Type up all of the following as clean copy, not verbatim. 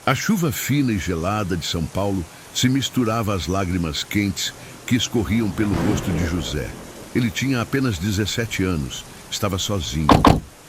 A chuva fina e gelada de São Paulo se misturava às lágrimas quentes que escorriam pelo rosto de José. Ele tinha apenas 17 anos, estava sozinho.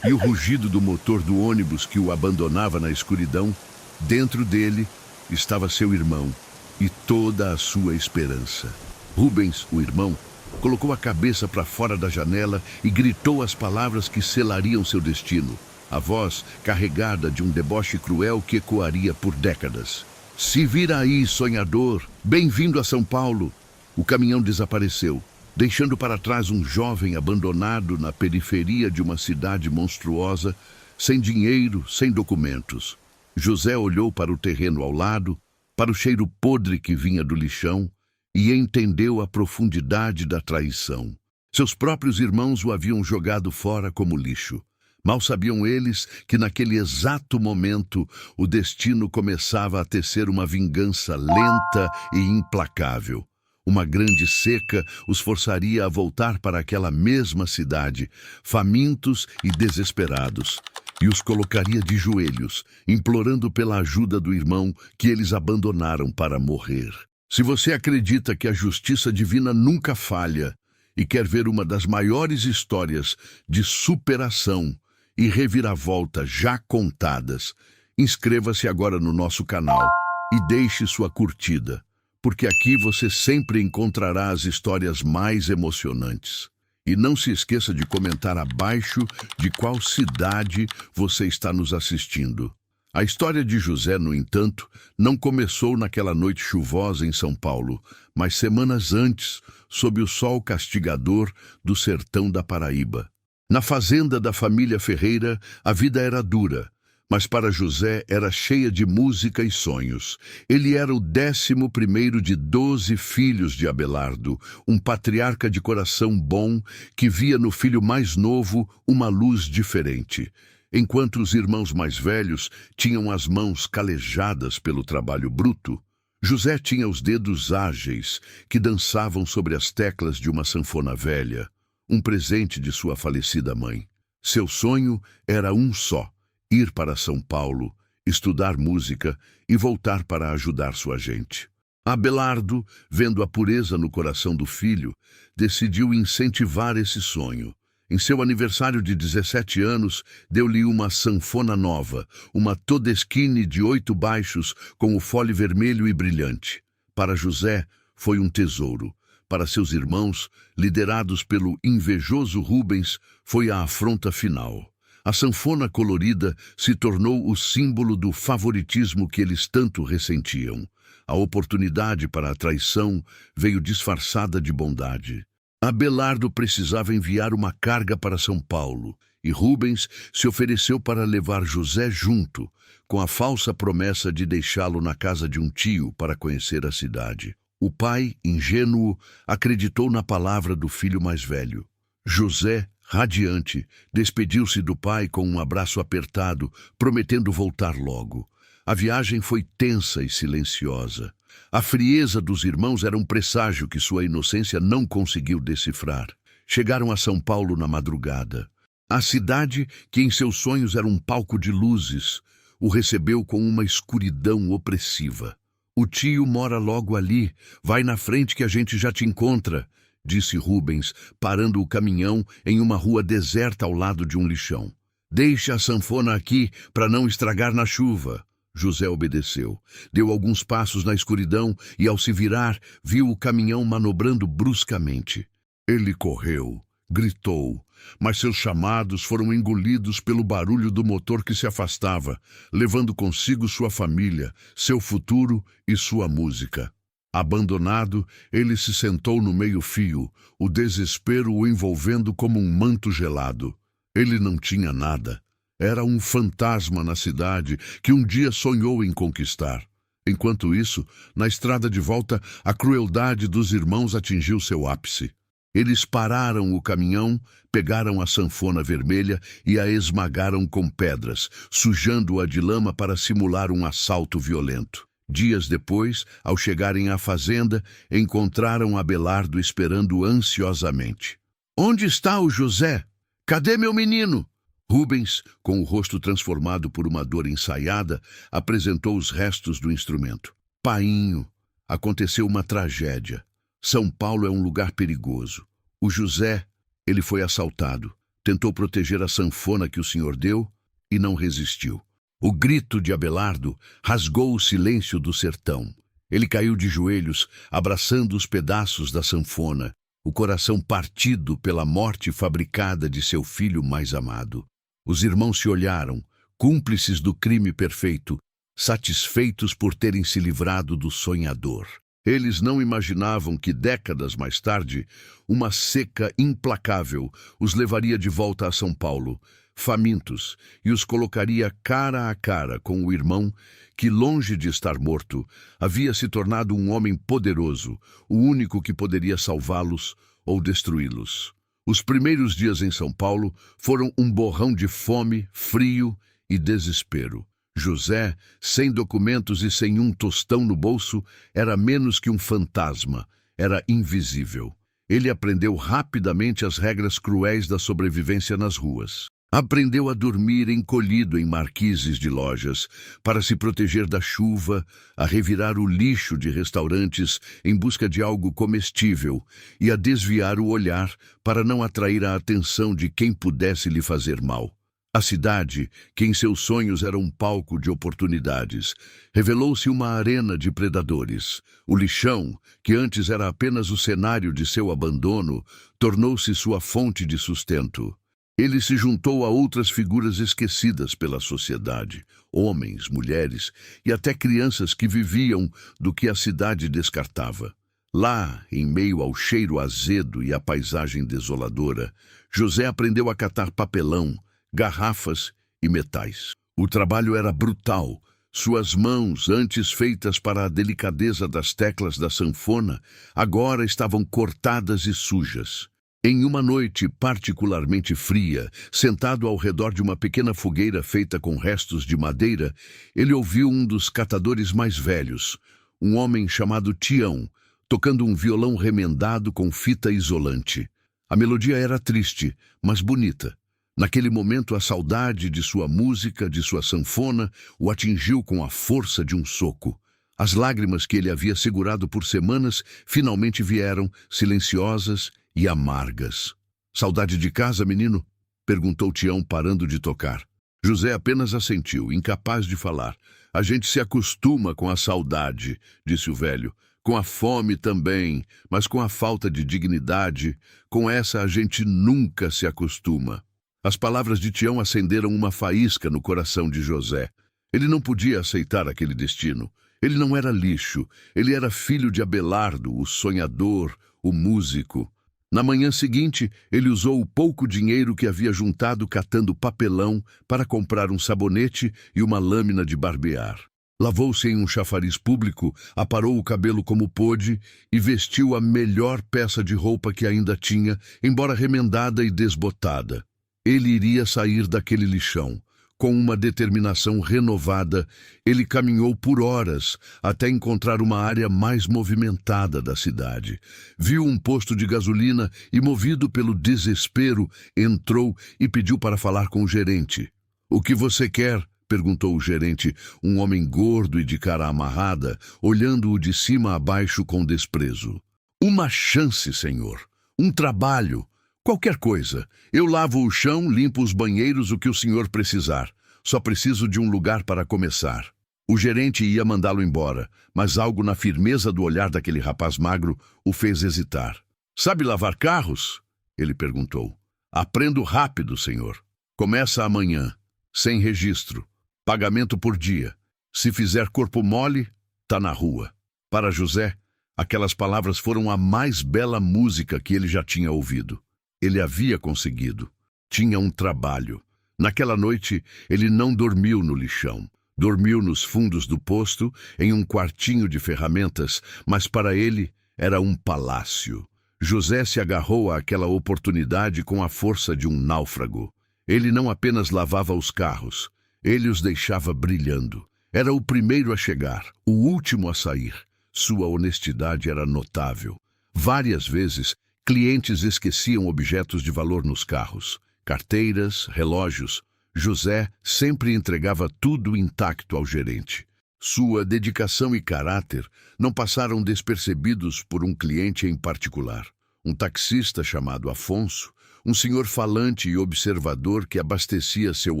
E o rugido do motor do ônibus que o abandonava na escuridão, dentro dele estava seu irmão e toda a sua esperança. Rubens, o irmão, colocou a cabeça para fora da janela e gritou as palavras que selariam seu destino. A voz carregada de um deboche cruel que ecoaria por décadas. Se vira aí, sonhador, bem-vindo a São Paulo. O caminhão desapareceu, deixando para trás um jovem abandonado na periferia de uma cidade monstruosa, sem dinheiro, sem documentos. José olhou para o terreno ao lado, para o cheiro podre que vinha do lixão, e entendeu a profundidade da traição. Seus próprios irmãos o haviam jogado fora como lixo. Mal sabiam eles que naquele exato momento o destino começava a tecer uma vingança lenta e implacável. Uma grande seca os forçaria a voltar para aquela mesma cidade, famintos e desesperados, e os colocaria de joelhos, implorando pela ajuda do irmão que eles abandonaram para morrer. Se você acredita que a justiça divina nunca falha e quer ver uma das maiores histórias de superação e reviravolta já contadas, inscreva-se agora no nosso canal e deixe sua curtida, porque aqui você sempre encontrará as histórias mais emocionantes. E não se esqueça de comentar abaixo de qual cidade você está nos assistindo. A história de José, no entanto, não começou naquela noite chuvosa em São Paulo, mas semanas antes, sob o sol castigador do sertão da Paraíba. Na fazenda da família Ferreira, a vida era dura, mas para José era cheia de música e sonhos. Ele era o 11º de 12 filhos de Abelardo, um patriarca de coração bom que via no filho mais novo uma luz diferente. Enquanto os irmãos mais velhos tinham as mãos calejadas pelo trabalho bruto, José tinha os dedos ágeis que dançavam sobre as teclas de uma sanfona velha, um presente de sua falecida mãe. Seu sonho era um só: ir para São Paulo, estudar música e voltar para ajudar sua gente. Abelardo, vendo a pureza no coração do filho, decidiu incentivar esse sonho. Em seu aniversário de 17 anos, deu-lhe uma sanfona nova, uma Todeschini de 8 baixos com o fole vermelho e brilhante. Para José, foi um tesouro. Para seus irmãos, liderados pelo invejoso Rubens, foi a afronta final. A sanfona colorida se tornou o símbolo do favoritismo que eles tanto ressentiam. A oportunidade para a traição veio disfarçada de bondade. Abelardo precisava enviar uma carga para São Paulo, e Rubens se ofereceu para levar José junto, com a falsa promessa de deixá-lo na casa de um tio para conhecer a cidade. O pai, ingênuo, acreditou na palavra do filho mais velho. José, radiante, despediu-se do pai com um abraço apertado, prometendo voltar logo. A viagem foi tensa e silenciosa. A frieza dos irmãos era um presságio que sua inocência não conseguiu decifrar. Chegaram a São Paulo na madrugada. A cidade, que em seus sonhos era um palco de luzes, o recebeu com uma escuridão opressiva. "O tio mora logo ali. Vai na frente que a gente já te encontra", disse Rubens, parando o caminhão em uma rua deserta ao lado de um lixão. "Deixe a sanfona aqui para não estragar na chuva." José obedeceu. Deu alguns passos na escuridão e, ao se virar, viu o caminhão manobrando bruscamente. Ele correu, gritou, mas seus chamados foram engolidos pelo barulho do motor que se afastava, levando consigo sua família, seu futuro e sua música. Abandonado, ele se sentou no meio-fio, o desespero o envolvendo como um manto gelado. Ele não tinha nada. Era um fantasma na cidade que um dia sonhou em conquistar. Enquanto isso, na estrada de volta, a crueldade dos irmãos atingiu seu ápice. Eles pararam o caminhão, pegaram a sanfona vermelha e a esmagaram com pedras, sujando-a de lama para simular um assalto violento. Dias depois, ao chegarem à fazenda, encontraram Abelardo esperando ansiosamente. "Onde está o José? Cadê meu menino?" Rubens, com o rosto transformado por uma dor ensaiada, apresentou os restos do instrumento. Painho, aconteceu uma tragédia. São Paulo é um lugar perigoso. O José, ele foi assaltado. Tentou proteger a sanfona que o senhor deu e não resistiu. O grito de Abelardo rasgou o silêncio do sertão. Ele caiu de joelhos, abraçando os pedaços da sanfona, o coração partido pela morte fabricada de seu filho mais amado. Os irmãos se olharam, cúmplices do crime perfeito, satisfeitos por terem se livrado do sonhador. Eles não imaginavam que, décadas mais tarde, uma seca implacável os levaria de volta a São Paulo, famintos, e os colocaria cara a cara com o irmão que, longe de estar morto, havia se tornado um homem poderoso, o único que poderia salvá-los ou destruí-los. Os primeiros dias em São Paulo foram um borrão de fome, frio e desespero. José, sem documentos e sem um tostão no bolso, era menos que um fantasma, era invisível. Ele aprendeu rapidamente as regras cruéis da sobrevivência nas ruas. Aprendeu a dormir encolhido em marquises de lojas, para se proteger da chuva, a revirar o lixo de restaurantes em busca de algo comestível e a desviar o olhar para não atrair a atenção de quem pudesse lhe fazer mal. A cidade, que em seus sonhos era um palco de oportunidades, revelou-se uma arena de predadores. O lixão, que antes era apenas o cenário de seu abandono, tornou-se sua fonte de sustento. Ele se juntou a outras figuras esquecidas pela sociedade, homens, mulheres e até crianças que viviam do que a cidade descartava. Lá, em meio ao cheiro azedo e à paisagem desoladora, José aprendeu a catar papelão, garrafas e metais. O trabalho era brutal. Suas mãos, antes feitas para a delicadeza das teclas da sanfona, agora estavam cortadas e sujas. Em uma noite particularmente fria, sentado ao redor de uma pequena fogueira feita com restos de madeira, ele ouviu um dos catadores mais velhos, um homem chamado Tião, tocando um violão remendado com fita isolante. A melodia era triste, mas bonita. Naquele momento, a saudade de sua música, de sua sanfona, o atingiu com a força de um soco. As lágrimas que ele havia segurado por semanas finalmente vieram, silenciosas e amargas. "Saudade de casa, menino?" perguntou Tião, parando de tocar. José apenas assentiu, incapaz de falar. "A gente se acostuma com a saudade", disse o velho. "Com a fome também, mas com a falta de dignidade, com essa a gente nunca se acostuma." As palavras de Tião acenderam uma faísca no coração de José. Ele não podia aceitar aquele destino. Ele não era lixo. Ele era filho de Abelardo, o sonhador, o músico. Na manhã seguinte, ele usou o pouco dinheiro que havia juntado catando papelão para comprar um sabonete e uma lâmina de barbear. Lavou-se em um chafariz público, aparou o cabelo como pôde e vestiu a melhor peça de roupa que ainda tinha, embora remendada e desbotada. Ele iria sair daquele lixão. Com uma determinação renovada, ele caminhou por horas até encontrar uma área mais movimentada da cidade. Viu um posto de gasolina e, movido pelo desespero, entrou e pediu para falar com o gerente. "O que você quer?" perguntou o gerente, um homem gordo e de cara amarrada, olhando-o de cima a baixo com desprezo. "Uma chance, senhor. Um trabalho. Qualquer coisa. Eu lavo o chão, limpo os banheiros, o que o senhor precisar. Só preciso de um lugar para começar." O gerente ia mandá-lo embora, mas algo na firmeza do olhar daquele rapaz magro o fez hesitar. "Sabe lavar carros?" ele perguntou. "Aprendo rápido, senhor. Começa amanhã. Sem registro. Pagamento por dia. Se fizer corpo mole, tá na rua." Para José, aquelas palavras foram a mais bela música que ele já tinha ouvido. Ele havia conseguido. Tinha um trabalho. Naquela noite, ele não dormiu no lixão. Dormiu nos fundos do posto, em um quartinho de ferramentas, mas para ele era um palácio. José se agarrou àquela oportunidade com a força de um náufrago. Ele não apenas lavava os carros, ele os deixava brilhando. Era o primeiro a chegar, o último a sair. Sua honestidade era notável. Várias vezes, clientes esqueciam objetos de valor nos carros. carteiras, relógios. José sempre entregava tudo intacto ao gerente. Sua dedicação e caráter não passaram despercebidos por um cliente em particular. Um taxista chamado Afonso, um senhor falante e observador que abastecia seu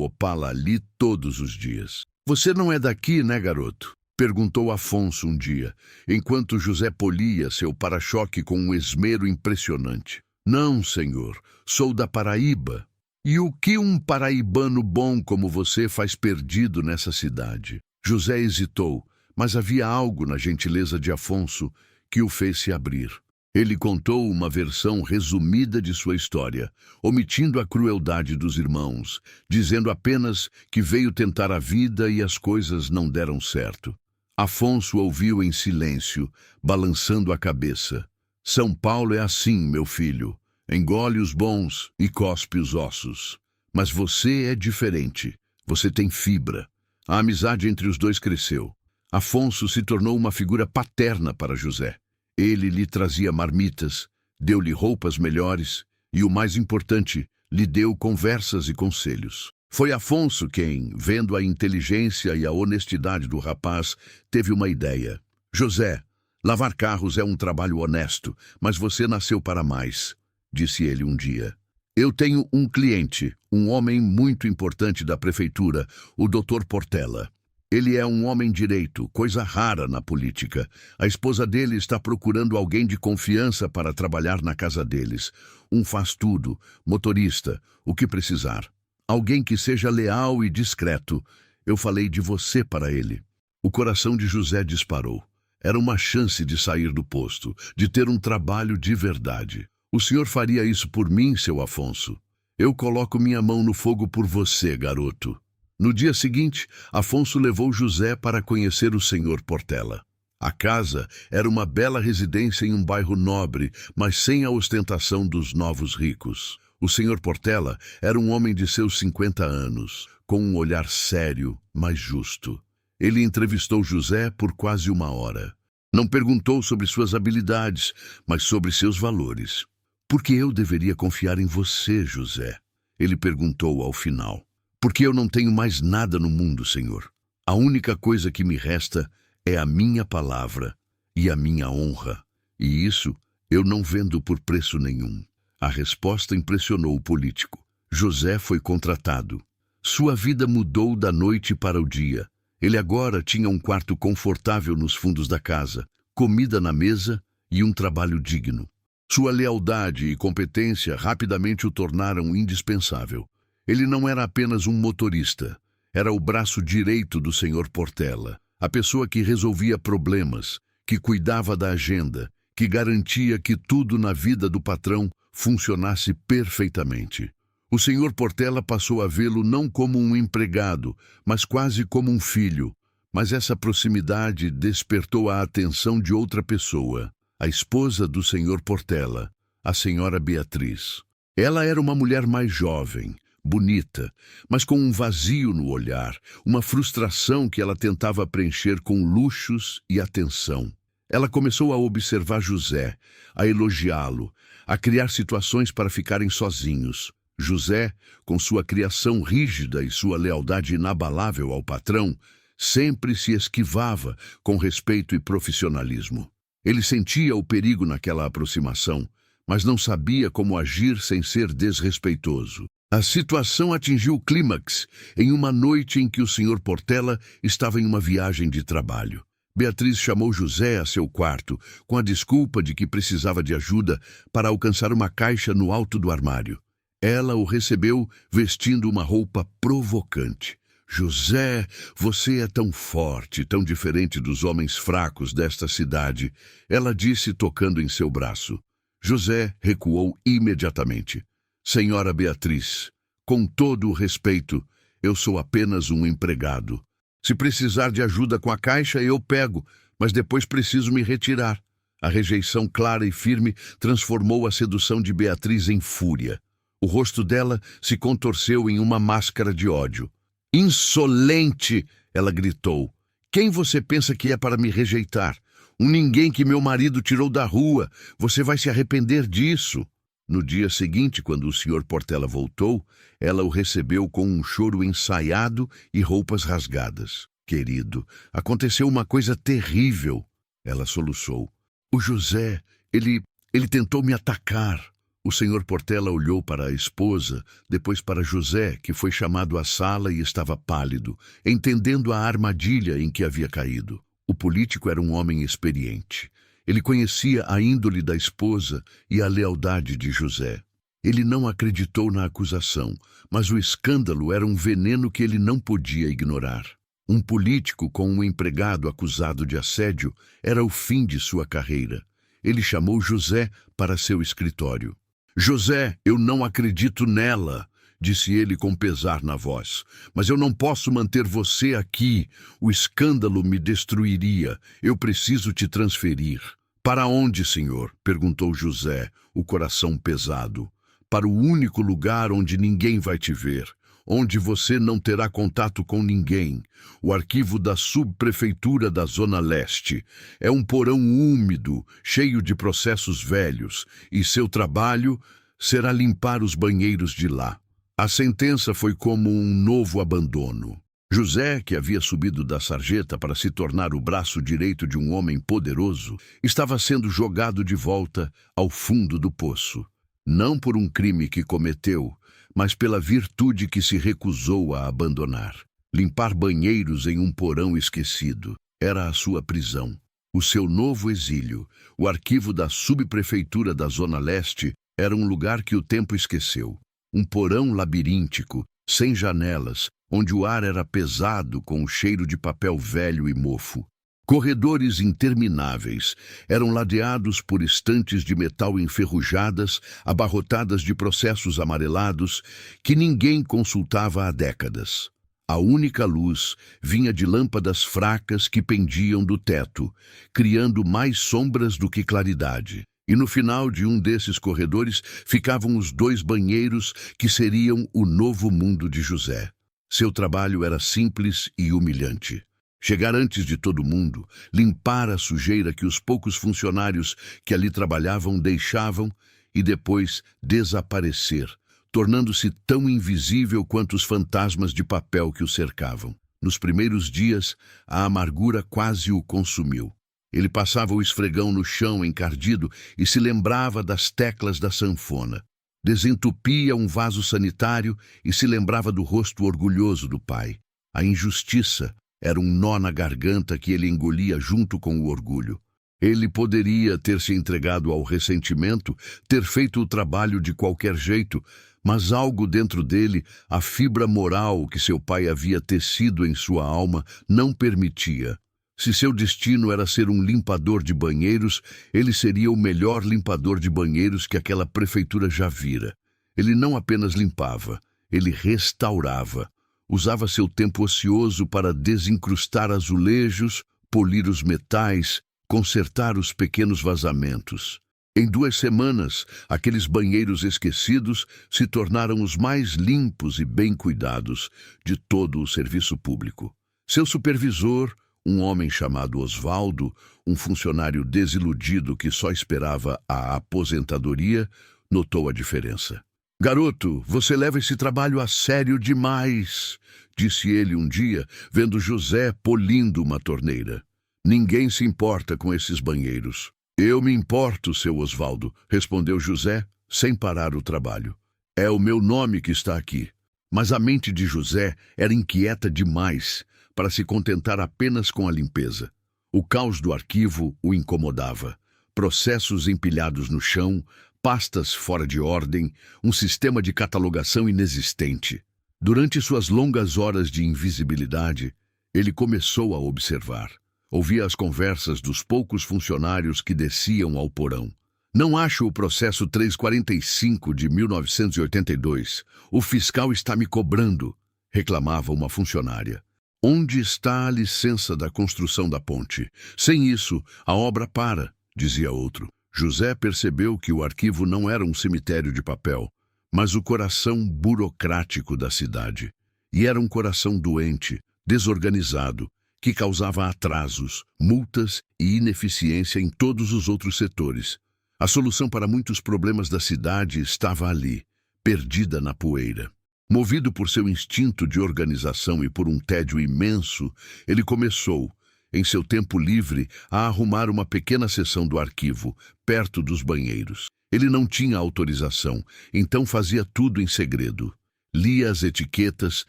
Opala ali todos os dias. "Você não é daqui, né, garoto?" perguntou Afonso um dia, enquanto José polia seu para-choque com um esmero impressionante. "Não, senhor, sou da Paraíba." "E o que um paraibano bom como você faz perdido nessa cidade?" José hesitou, mas havia algo na gentileza de Afonso que o fez se abrir. Ele contou uma versão resumida de sua história, omitindo a crueldade dos irmãos, dizendo apenas que veio tentar a vida e as coisas não deram certo. Afonso ouviu em silêncio, balançando a cabeça. "São Paulo é assim, meu filho. Engole os bons e cospe os ossos. Mas você é diferente. Você tem fibra." A amizade entre os dois cresceu. Afonso se tornou uma figura paterna para José. Ele lhe trazia marmitas, deu-lhe roupas melhores e, o mais importante, lhe deu conversas e conselhos. Foi Afonso quem, vendo a inteligência e a honestidade do rapaz, teve uma ideia. "José, lavar carros é um trabalho honesto, mas você nasceu para mais", disse ele um dia. "Eu tenho um cliente, um homem muito importante da prefeitura, o Dr. Portela. Ele é um homem direito, coisa rara na política. A esposa dele está procurando alguém de confiança para trabalhar na casa deles. Um faz-tudo, motorista, o que precisar. Alguém que seja leal e discreto. Eu falei de você para ele." O coração de José disparou. Era uma chance de sair do posto, de ter um trabalho de verdade. "O senhor faria isso por mim, seu Afonso? Eu coloco minha mão no fogo por você, garoto." No dia seguinte, Afonso levou José para conhecer o senhor Portela. A casa era uma bela residência em um bairro nobre, mas sem a ostentação dos novos ricos. O senhor Portela era um homem de seus 50 anos, com um olhar sério, mas justo. Ele entrevistou José por quase 1 hora. Não perguntou sobre suas habilidades, mas sobre seus valores. "Por que eu deveria confiar em você, José?" ele perguntou ao final. "Porque eu não tenho mais nada no mundo, senhor. A única coisa que me resta é a minha palavra e a minha honra. E isso eu não vendo por preço nenhum." A resposta impressionou o político. José foi contratado. Sua vida mudou da noite para o dia. Ele agora tinha um quarto confortável nos fundos da casa, comida na mesa e um trabalho digno. Sua lealdade e competência rapidamente o tornaram indispensável. Ele não era apenas um motorista, era o braço direito do senhor Portela, a pessoa que resolvia problemas, que cuidava da agenda, que garantia que tudo na vida do patrão funcionasse perfeitamente. O senhor Portela passou a vê-lo não como um empregado, mas quase como um filho. Mas essa proximidade despertou a atenção de outra pessoa, a esposa do senhor Portela, a senhora Beatriz. Ela era uma mulher mais jovem, bonita, mas com um vazio no olhar, uma frustração que ela tentava preencher com luxos e atenção. Ela começou a observar José, a elogiá-lo, a criar situações para ficarem sozinhos. José, com sua criação rígida e sua lealdade inabalável ao patrão, sempre se esquivava com respeito e profissionalismo. Ele sentia o perigo naquela aproximação, mas não sabia como agir sem ser desrespeitoso. A situação atingiu o clímax em uma noite em que o senhor Portela estava em uma viagem de trabalho. Beatriz chamou José a seu quarto, com a desculpa de que precisava de ajuda para alcançar uma caixa no alto do armário. Ela o recebeu vestindo uma roupa provocante. "José, você é tão forte, tão diferente dos homens fracos desta cidade", ela disse tocando em seu braço. José recuou imediatamente. "Senhora Beatriz, com todo o respeito, eu sou apenas um empregado. Se precisar de ajuda com a caixa, eu pego, mas depois preciso me retirar." A rejeição clara e firme transformou a sedução de Beatriz em fúria. O rosto dela se contorceu em uma máscara de ódio. "Insolente!" ela gritou. "Quem você pensa que é para me rejeitar? Um ninguém que meu marido tirou da rua. Você vai se arrepender disso." No dia seguinte, quando o Sr. Portela voltou, ela o recebeu com um choro ensaiado e roupas rasgadas. Querido, aconteceu uma coisa terrível, ela soluçou. O José, ele tentou me atacar. O Sr. Portela olhou para a esposa, depois para José, que foi chamado à sala e estava pálido, entendendo a armadilha em que havia caído. O político era um homem experiente. Ele conhecia a índole da esposa e a lealdade de José. Ele não acreditou na acusação, mas o escândalo era um veneno que ele não podia ignorar. Um político com um empregado acusado de assédio era o fim de sua carreira. Ele chamou José para seu escritório. José, eu não acredito nela, disse ele com pesar na voz. Mas eu não posso manter você aqui. O escândalo me destruiria. Eu preciso te transferir. Para onde, senhor? Perguntou José, o coração pesado. Para o único lugar onde ninguém vai te ver, onde você não terá contato com ninguém. O arquivo da subprefeitura da Zona Leste. É um porão úmido, cheio de processos velhos, e seu trabalho será limpar os banheiros de lá. A sentença foi como um novo abandono. José, que havia subido da sarjeta para se tornar o braço direito de um homem poderoso, estava sendo jogado de volta ao fundo do poço. Não por um crime que cometeu, mas pela virtude que se recusou a abandonar. Limpar banheiros em um porão esquecido era a sua prisão. O seu novo exílio, o arquivo da subprefeitura da Zona Leste, era um lugar que o tempo esqueceu. Um porão labiríntico, sem janelas, onde o ar era pesado com o cheiro de papel velho e mofo. Corredores intermináveis eram ladeados por estantes de metal enferrujadas, abarrotadas de processos amarelados, que ninguém consultava há décadas. A única luz vinha de lâmpadas fracas que pendiam do teto, criando mais sombras do que claridade. E no final de um desses corredores ficavam os 2 banheiros que seriam o novo mundo de José. Seu trabalho era simples e humilhante. Chegar antes de todo mundo, limpar a sujeira que os poucos funcionários que ali trabalhavam deixavam e depois desaparecer, tornando-se tão invisível quanto os fantasmas de papel que o cercavam. Nos primeiros dias, a amargura quase o consumiu. Ele passava o esfregão no chão encardido e se lembrava das teclas da sanfona. Desentupia um vaso sanitário e se lembrava do rosto orgulhoso do pai. A injustiça era um nó na garganta que ele engolia junto com o orgulho. Ele poderia ter se entregado ao ressentimento, ter feito o trabalho de qualquer jeito, mas algo dentro dele, a fibra moral que seu pai havia tecido em sua alma, não permitia. Se seu destino era ser um limpador de banheiros, ele seria o melhor limpador de banheiros que aquela prefeitura já vira. Ele não apenas limpava, ele restaurava. Usava seu tempo ocioso para desencrustar azulejos, polir os metais, consertar os pequenos vazamentos. Em 2 semanas, aqueles banheiros esquecidos se tornaram os mais limpos e bem cuidados de todo o serviço público. Seu supervisor, um homem chamado Osvaldo, um funcionário desiludido que só esperava a aposentadoria, notou a diferença. Garoto, você leva esse trabalho a sério demais, disse ele um dia, vendo José polindo uma torneira. Ninguém se importa com esses banheiros. Eu me importo, seu Osvaldo, respondeu José, sem parar o trabalho. É o meu nome que está aqui. Mas a mente de José era inquieta demais para se contentar apenas com a limpeza. O caos do arquivo o incomodava. Processos empilhados no chão, pastas fora de ordem, um sistema de catalogação inexistente. Durante suas longas horas de invisibilidade, ele começou a observar. Ouvia as conversas dos poucos funcionários que desciam ao porão. Não acho o processo 345 de 1982. O fiscal está me cobrando, reclamava uma funcionária. Onde está a licença da construção da ponte? Sem isso, a obra para, dizia outro. José percebeu que o arquivo não era um cemitério de papel, mas o coração burocrático da cidade. E era um coração doente, desorganizado, que causava atrasos, multas e ineficiência em todos os outros setores. A solução para muitos problemas da cidade estava ali, perdida na poeira. Movido por seu instinto de organização e por um tédio imenso, ele começou, em seu tempo livre, a arrumar uma pequena seção do arquivo, perto dos banheiros. Ele não tinha autorização, então fazia tudo em segredo. Lia as etiquetas,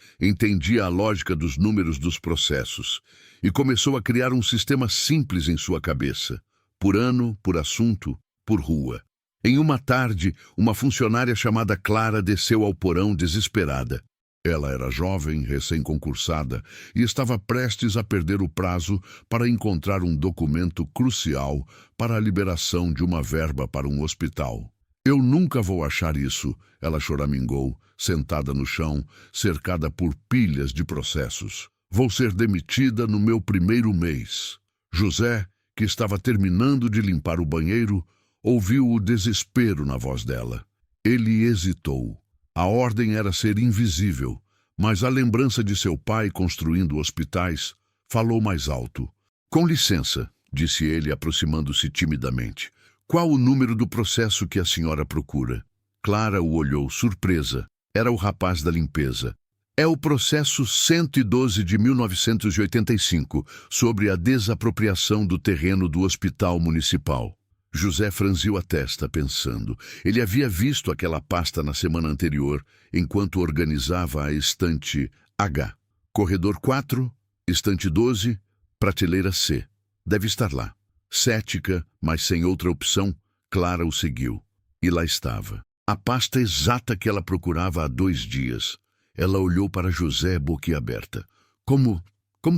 entendia a lógica dos números dos processos e começou a criar um sistema simples em sua cabeça, por ano, por assunto, por rua. Em uma tarde, uma funcionária chamada Clara desceu ao porão desesperada. Ela era jovem, recém-concursada, e estava prestes a perder o prazo para encontrar um documento crucial para a liberação de uma verba para um hospital. Eu nunca vou achar isso, ela choramingou, sentada no chão, cercada por pilhas de processos. Vou ser demitida no meu primeiro mês. José, que estava terminando de limpar o banheiro, ouviu o desespero na voz dela. Ele hesitou. A ordem era ser invisível, mas a lembrança de seu pai construindo hospitais falou mais alto. Com licença, disse ele, aproximando-se timidamente. Qual o número do processo que a senhora procura? Clara o olhou, surpresa. Era o rapaz da limpeza. É o processo 112 de 1985, sobre a desapropriação do terreno do hospital municipal. José franziu a testa, pensando. Ele havia visto aquela pasta na semana anterior, enquanto organizava a estante H. Corredor 4, estante 12, prateleira C. Deve estar lá. Cética, mas sem outra opção, Clara o seguiu. E lá estava. A pasta exata que ela procurava há 2 dias. Ela olhou para José boquiaberta. Como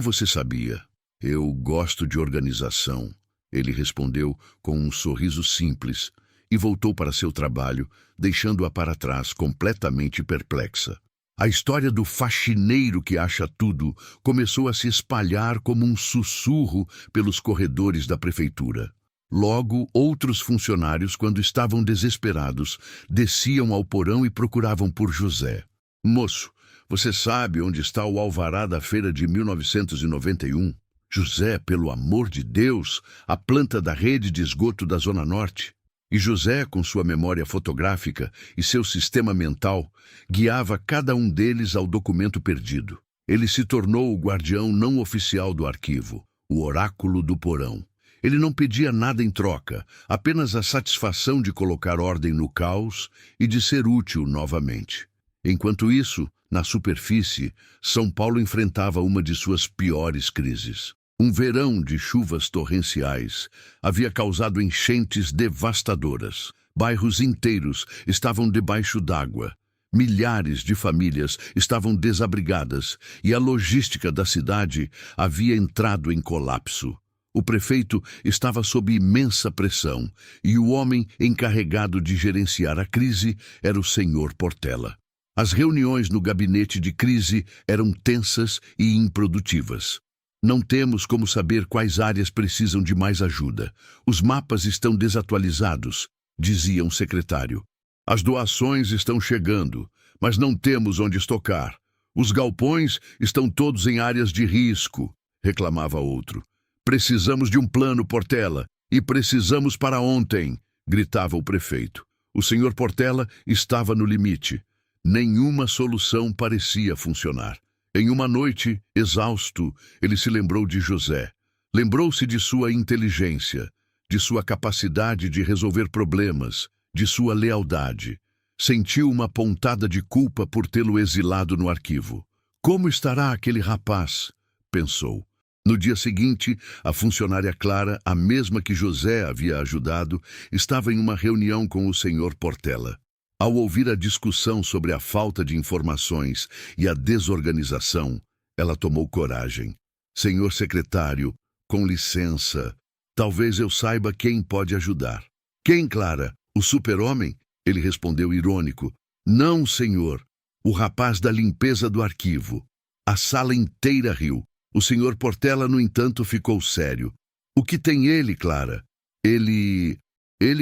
você sabia? Eu gosto de organização. Ele respondeu com um sorriso simples e voltou para seu trabalho, deixando-a para trás, completamente perplexa. A história do faxineiro que acha tudo começou a se espalhar como um sussurro pelos corredores da prefeitura. Logo, outros funcionários, quando estavam desesperados, desciam ao porão e procuravam por José. Moço, você sabe onde está o alvará da feira de 1991? José, pelo amor de Deus, a planta da rede de esgoto da Zona Norte. E José, com sua memória fotográfica e seu sistema mental, guiava cada um deles ao documento perdido. Ele se tornou o guardião não oficial do arquivo, o oráculo do porão. Ele não pedia nada em troca, apenas a satisfação de colocar ordem no caos e de ser útil novamente. Enquanto isso, na superfície, São Paulo enfrentava uma de suas piores crises. Um verão de chuvas torrenciais havia causado enchentes devastadoras. Bairros inteiros estavam debaixo d'água. Milhares de famílias estavam desabrigadas e a logística da cidade havia entrado em colapso. O prefeito estava sob imensa pressão e o homem encarregado de gerenciar a crise era o senhor Portela. As reuniões no gabinete de crise eram tensas e improdutivas. Não temos como saber quais áreas precisam de mais ajuda. Os mapas estão desatualizados, dizia um secretário. As doações estão chegando, mas não temos onde estocar. Os galpões estão todos em áreas de risco, reclamava outro. Precisamos de um plano, Portela, e precisamos para ontem, gritava o prefeito. O senhor Portela estava no limite. Nenhuma solução parecia funcionar. Em uma noite, exausto, ele se lembrou de José. Lembrou-se de sua inteligência, de sua capacidade de resolver problemas, de sua lealdade. Sentiu uma pontada de culpa por tê-lo exilado no arquivo. Como estará aquele rapaz? Pensou. No dia seguinte, a funcionária Clara, a mesma que José havia ajudado, estava em uma reunião com o senhor Portela. Ao ouvir a discussão sobre a falta de informações e a desorganização, ela tomou coragem. Senhor secretário, com licença, talvez eu saiba quem pode ajudar. Quem, Clara? O super-homem? Ele respondeu irônico. Não, senhor. O rapaz da limpeza do arquivo. A sala inteira riu. O senhor Portela, no entanto, ficou sério. O que tem ele, Clara? Ele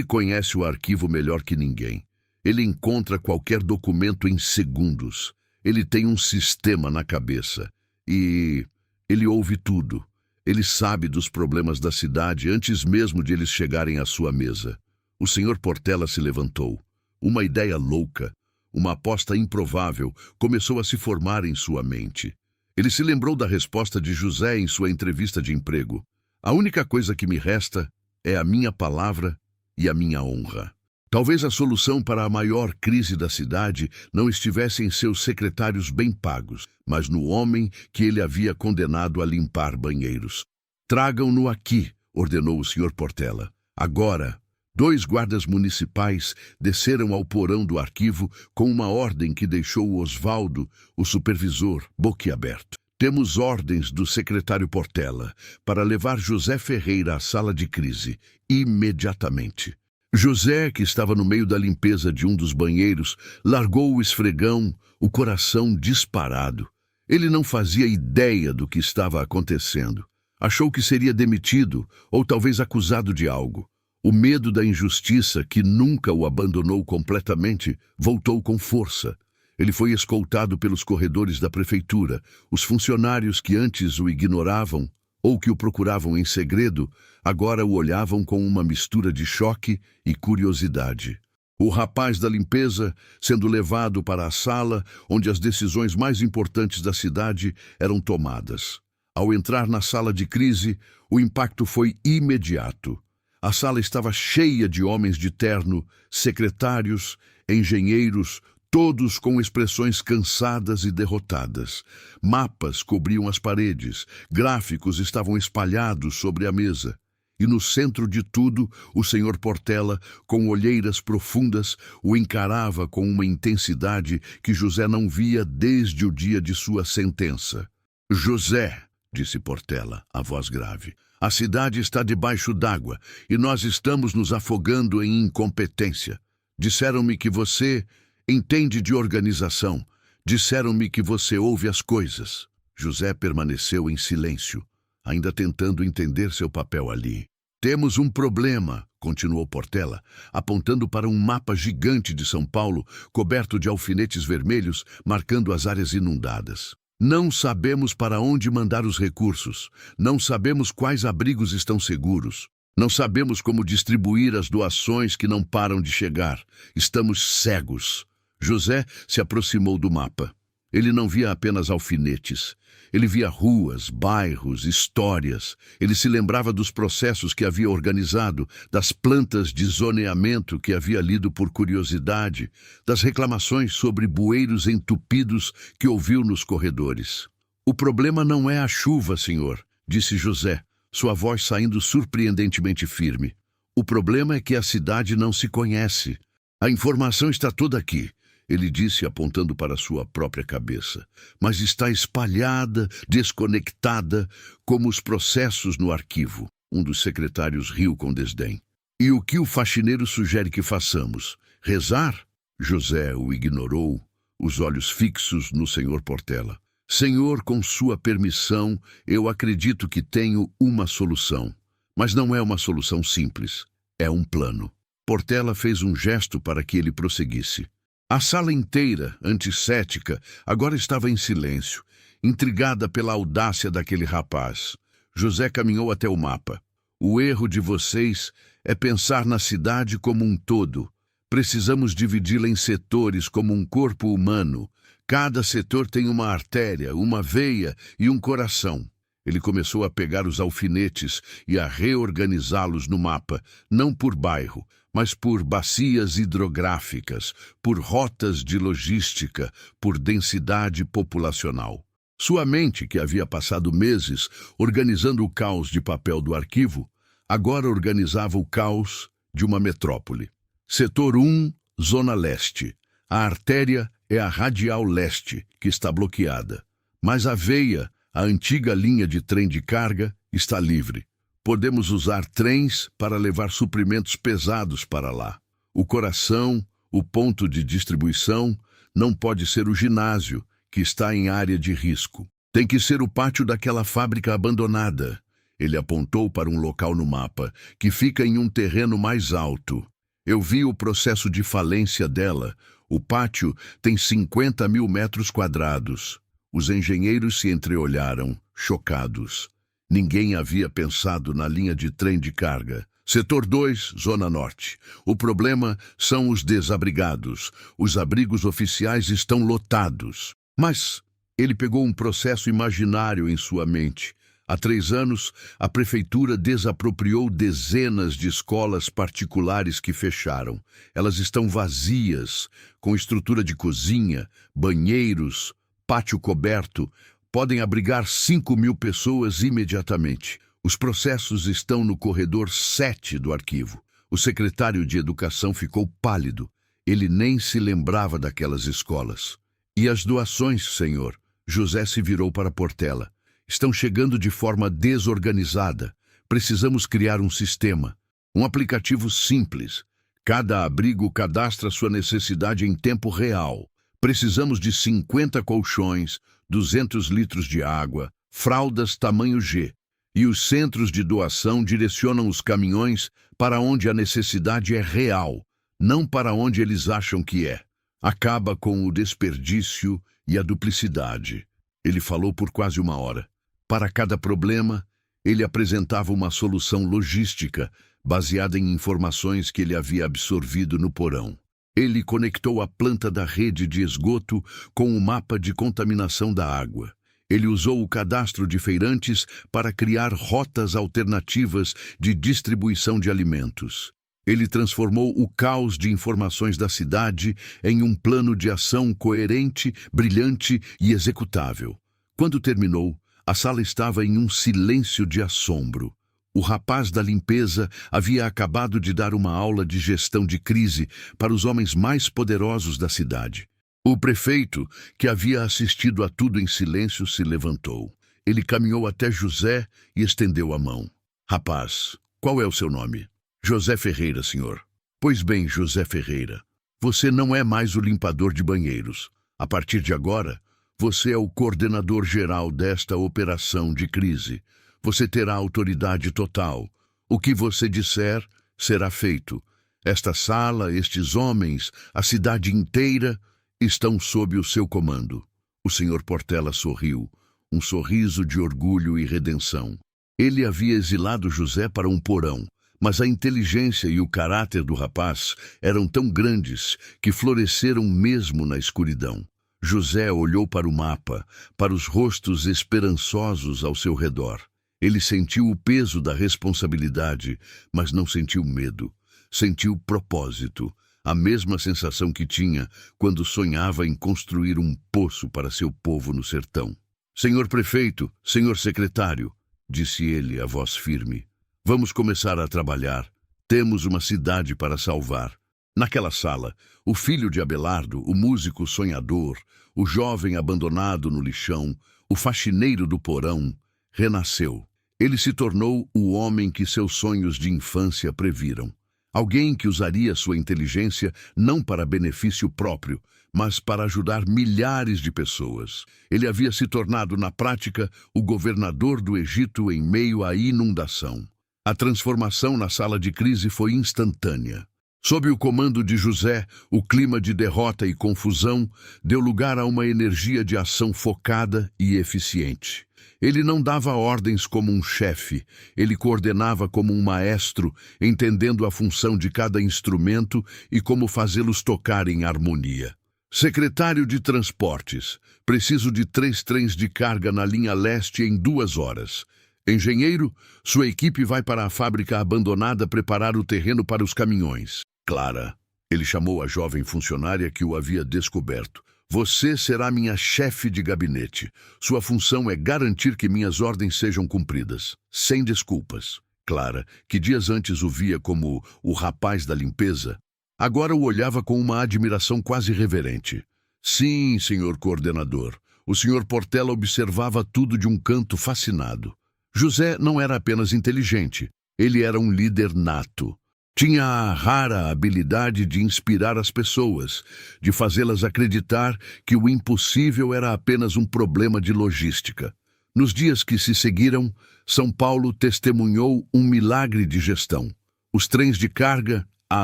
conhece o arquivo melhor que ninguém. Ele encontra qualquer documento em segundos. Ele tem um sistema na cabeça. E ele ouve tudo. Ele sabe dos problemas da cidade antes mesmo de eles chegarem à sua mesa. O senhor Portela se levantou. Uma ideia louca, uma aposta improvável, começou a se formar em sua mente. Ele se lembrou da resposta de José em sua entrevista de emprego. A única coisa que me resta é a minha palavra e a minha honra. Talvez a solução para a maior crise da cidade não estivesse em seus secretários bem pagos, mas no homem que ele havia condenado a limpar banheiros. Tragam-no aqui, ordenou o senhor Portela. Agora. 2 guardas municipais desceram ao porão do arquivo com uma ordem que deixou Osvaldo, o supervisor, boquiaberto. Temos ordens do secretário Portela para levar José Ferreira à sala de crise, imediatamente. José, que estava no meio da limpeza de um dos banheiros, largou o esfregão, o coração disparado. Ele não fazia ideia do que estava acontecendo. Achou que seria demitido ou talvez acusado de algo. O medo da injustiça, que nunca o abandonou completamente, voltou com força. Ele foi escoltado pelos corredores da prefeitura. Os funcionários que antes o ignoravam ou que o procuravam em segredo, agora o olhavam com uma mistura de choque e curiosidade. O rapaz da limpeza, sendo levado para a sala onde as decisões mais importantes da cidade eram tomadas. Ao entrar na sala de crise, o impacto foi imediato. A sala estava cheia de homens de terno, secretários, engenheiros, todos com expressões cansadas e derrotadas. Mapas cobriam as paredes, gráficos estavam espalhados sobre a mesa. E no centro de tudo, o senhor Portela, com olheiras profundas, o encarava com uma intensidade que José não via desde o dia de sua sentença. José, disse Portela, a voz grave. A cidade está debaixo d'água e nós estamos nos afogando em incompetência. Disseram-me que você entende de organização. Disseram-me que você ouve as coisas. José permaneceu em silêncio, ainda tentando entender seu papel ali. Temos um problema, continuou Portela, apontando para um mapa gigante de São Paulo, coberto de alfinetes vermelhos, marcando as áreas inundadas. Não sabemos para onde mandar os recursos. Não sabemos quais abrigos estão seguros. Não sabemos como distribuir as doações que não param de chegar. Estamos cegos. José se aproximou do mapa. Ele não via apenas alfinetes. Ele via ruas, bairros, histórias. Ele se lembrava dos processos que havia organizado, das plantas de zoneamento que havia lido por curiosidade, das reclamações sobre bueiros entupidos que ouviu nos corredores. O problema não é a chuva, senhor, disse José, sua voz saindo surpreendentemente firme. O problema é que a cidade não se conhece. A informação está toda aqui. Ele disse, apontando para sua própria cabeça, mas está espalhada, desconectada, como os processos no arquivo. Um dos secretários riu com desdém. E o que o faxineiro sugere que façamos? Rezar? José o ignorou, os olhos fixos no senhor Portela. Senhor, com sua permissão, eu acredito que tenho uma solução. Mas não é uma solução simples, é um plano. Portela fez um gesto para que ele prosseguisse. A sala inteira, anticética, agora estava em silêncio, intrigada pela audácia daquele rapaz. José caminhou até o mapa. O erro de vocês é pensar na cidade como um todo. Precisamos dividi-la em setores como um corpo humano. Cada setor tem uma artéria, uma veia e um coração. Ele começou a pegar os alfinetes e a reorganizá-los no mapa, não por bairro, mas por bacias hidrográficas, por rotas de logística, por densidade populacional. Sua mente, que havia passado meses organizando o caos de papel do arquivo, agora organizava o caos de uma metrópole. Setor 1, Zona Leste. A artéria é a Radial Leste, que está bloqueada. Mas a veia, a antiga linha de trem de carga, está livre. Podemos usar trens para levar suprimentos pesados para lá. O coração, o ponto de distribuição, não pode ser o ginásio, que está em área de risco. Tem que ser o pátio daquela fábrica abandonada. Ele apontou para um local no mapa, que fica em um terreno mais alto. Eu vi o processo de falência dela. O pátio tem 50 mil metros quadrados. Os engenheiros se entreolharam, chocados. Ninguém havia pensado na linha de trem de carga. Setor 2, Zona Norte. O problema são os desabrigados. Os abrigos oficiais estão lotados. Mas ele pegou um processo imaginário em sua mente. Há 3 anos, a prefeitura desapropriou dezenas de escolas particulares que fecharam. Elas estão vazias, com estrutura de cozinha, banheiros, pátio coberto. Podem abrigar 5.000 pessoas imediatamente. Os processos estão no corredor 7 do arquivo. O secretário de Educação ficou pálido. Ele nem se lembrava daquelas escolas. E as doações, senhor? José se virou para Portela. Estão chegando de forma desorganizada. Precisamos criar um sistema. Um aplicativo simples. Cada abrigo cadastra sua necessidade em tempo real. Precisamos de 50 colchões, 200 litros de água, fraldas tamanho G. E os centros de doação direcionam os caminhões para onde a necessidade é real, não para onde eles acham que é. Acaba com o desperdício e a duplicidade. Ele falou por quase 1 hora. Para cada problema, ele apresentava uma solução logística, baseada em informações que ele havia absorvido no porão. Ele conectou a planta da rede de esgoto com o mapa de contaminação da água. Ele usou o cadastro de feirantes para criar rotas alternativas de distribuição de alimentos. Ele transformou o caos de informações da cidade em um plano de ação coerente, brilhante e executável. Quando terminou, a sala estava em um silêncio de assombro. O rapaz da limpeza havia acabado de dar uma aula de gestão de crise para os homens mais poderosos da cidade. O prefeito, que havia assistido a tudo em silêncio, se levantou. Ele caminhou até José e estendeu a mão. Rapaz, qual é o seu nome? José Ferreira, senhor. Pois bem, José Ferreira, você não é mais o limpador de banheiros. A partir de agora, você é o coordenador geral desta operação de crise. Você terá autoridade total. O que você disser será feito. Esta sala, estes homens, a cidade inteira estão sob o seu comando. O senhor Portela sorriu, um sorriso de orgulho e redenção. Ele havia exilado José para um porão, mas a inteligência e o caráter do rapaz eram tão grandes que floresceram mesmo na escuridão. José olhou para o mapa, para os rostos esperançosos ao seu redor. Ele sentiu o peso da responsabilidade, mas não sentiu medo. Sentiu propósito, a mesma sensação que tinha quando sonhava em construir um poço para seu povo no sertão. Senhor prefeito, senhor secretário, disse ele, a voz firme, vamos começar a trabalhar. Temos uma cidade para salvar. Naquela sala, o filho de Abelardo, o músico sonhador, o jovem abandonado no lixão, o faxineiro do porão, renasceu. Ele se tornou o homem que seus sonhos de infância previram. Alguém que usaria sua inteligência não para benefício próprio, mas para ajudar milhares de pessoas. Ele havia se tornado, na prática, o governador do Egito em meio à inundação. A transformação na sala de crise foi instantânea. Sob o comando de José, o clima de derrota e confusão deu lugar a uma energia de ação focada e eficiente. Ele não dava ordens como um chefe, ele coordenava como um maestro, entendendo a função de cada instrumento e como fazê-los tocar em harmonia. Secretário de Transportes, preciso de 3 trens de carga na linha leste em 2 horas. Engenheiro, sua equipe vai para a fábrica abandonada preparar o terreno para os caminhões. Clara, ele chamou a jovem funcionária que o havia descoberto. Você será minha chefe de gabinete. Sua função é garantir que minhas ordens sejam cumpridas, sem desculpas. Clara, que dias antes o via como o rapaz da limpeza, agora o olhava com uma admiração quase reverente. Sim, senhor coordenador. O senhor Portela observava tudo de um canto fascinado. José não era apenas inteligente, ele era um líder nato. Tinha a rara habilidade de inspirar as pessoas, de fazê-las acreditar que o impossível era apenas um problema de logística. Nos dias que se seguiram, São Paulo testemunhou um milagre de gestão. Os trens de carga, há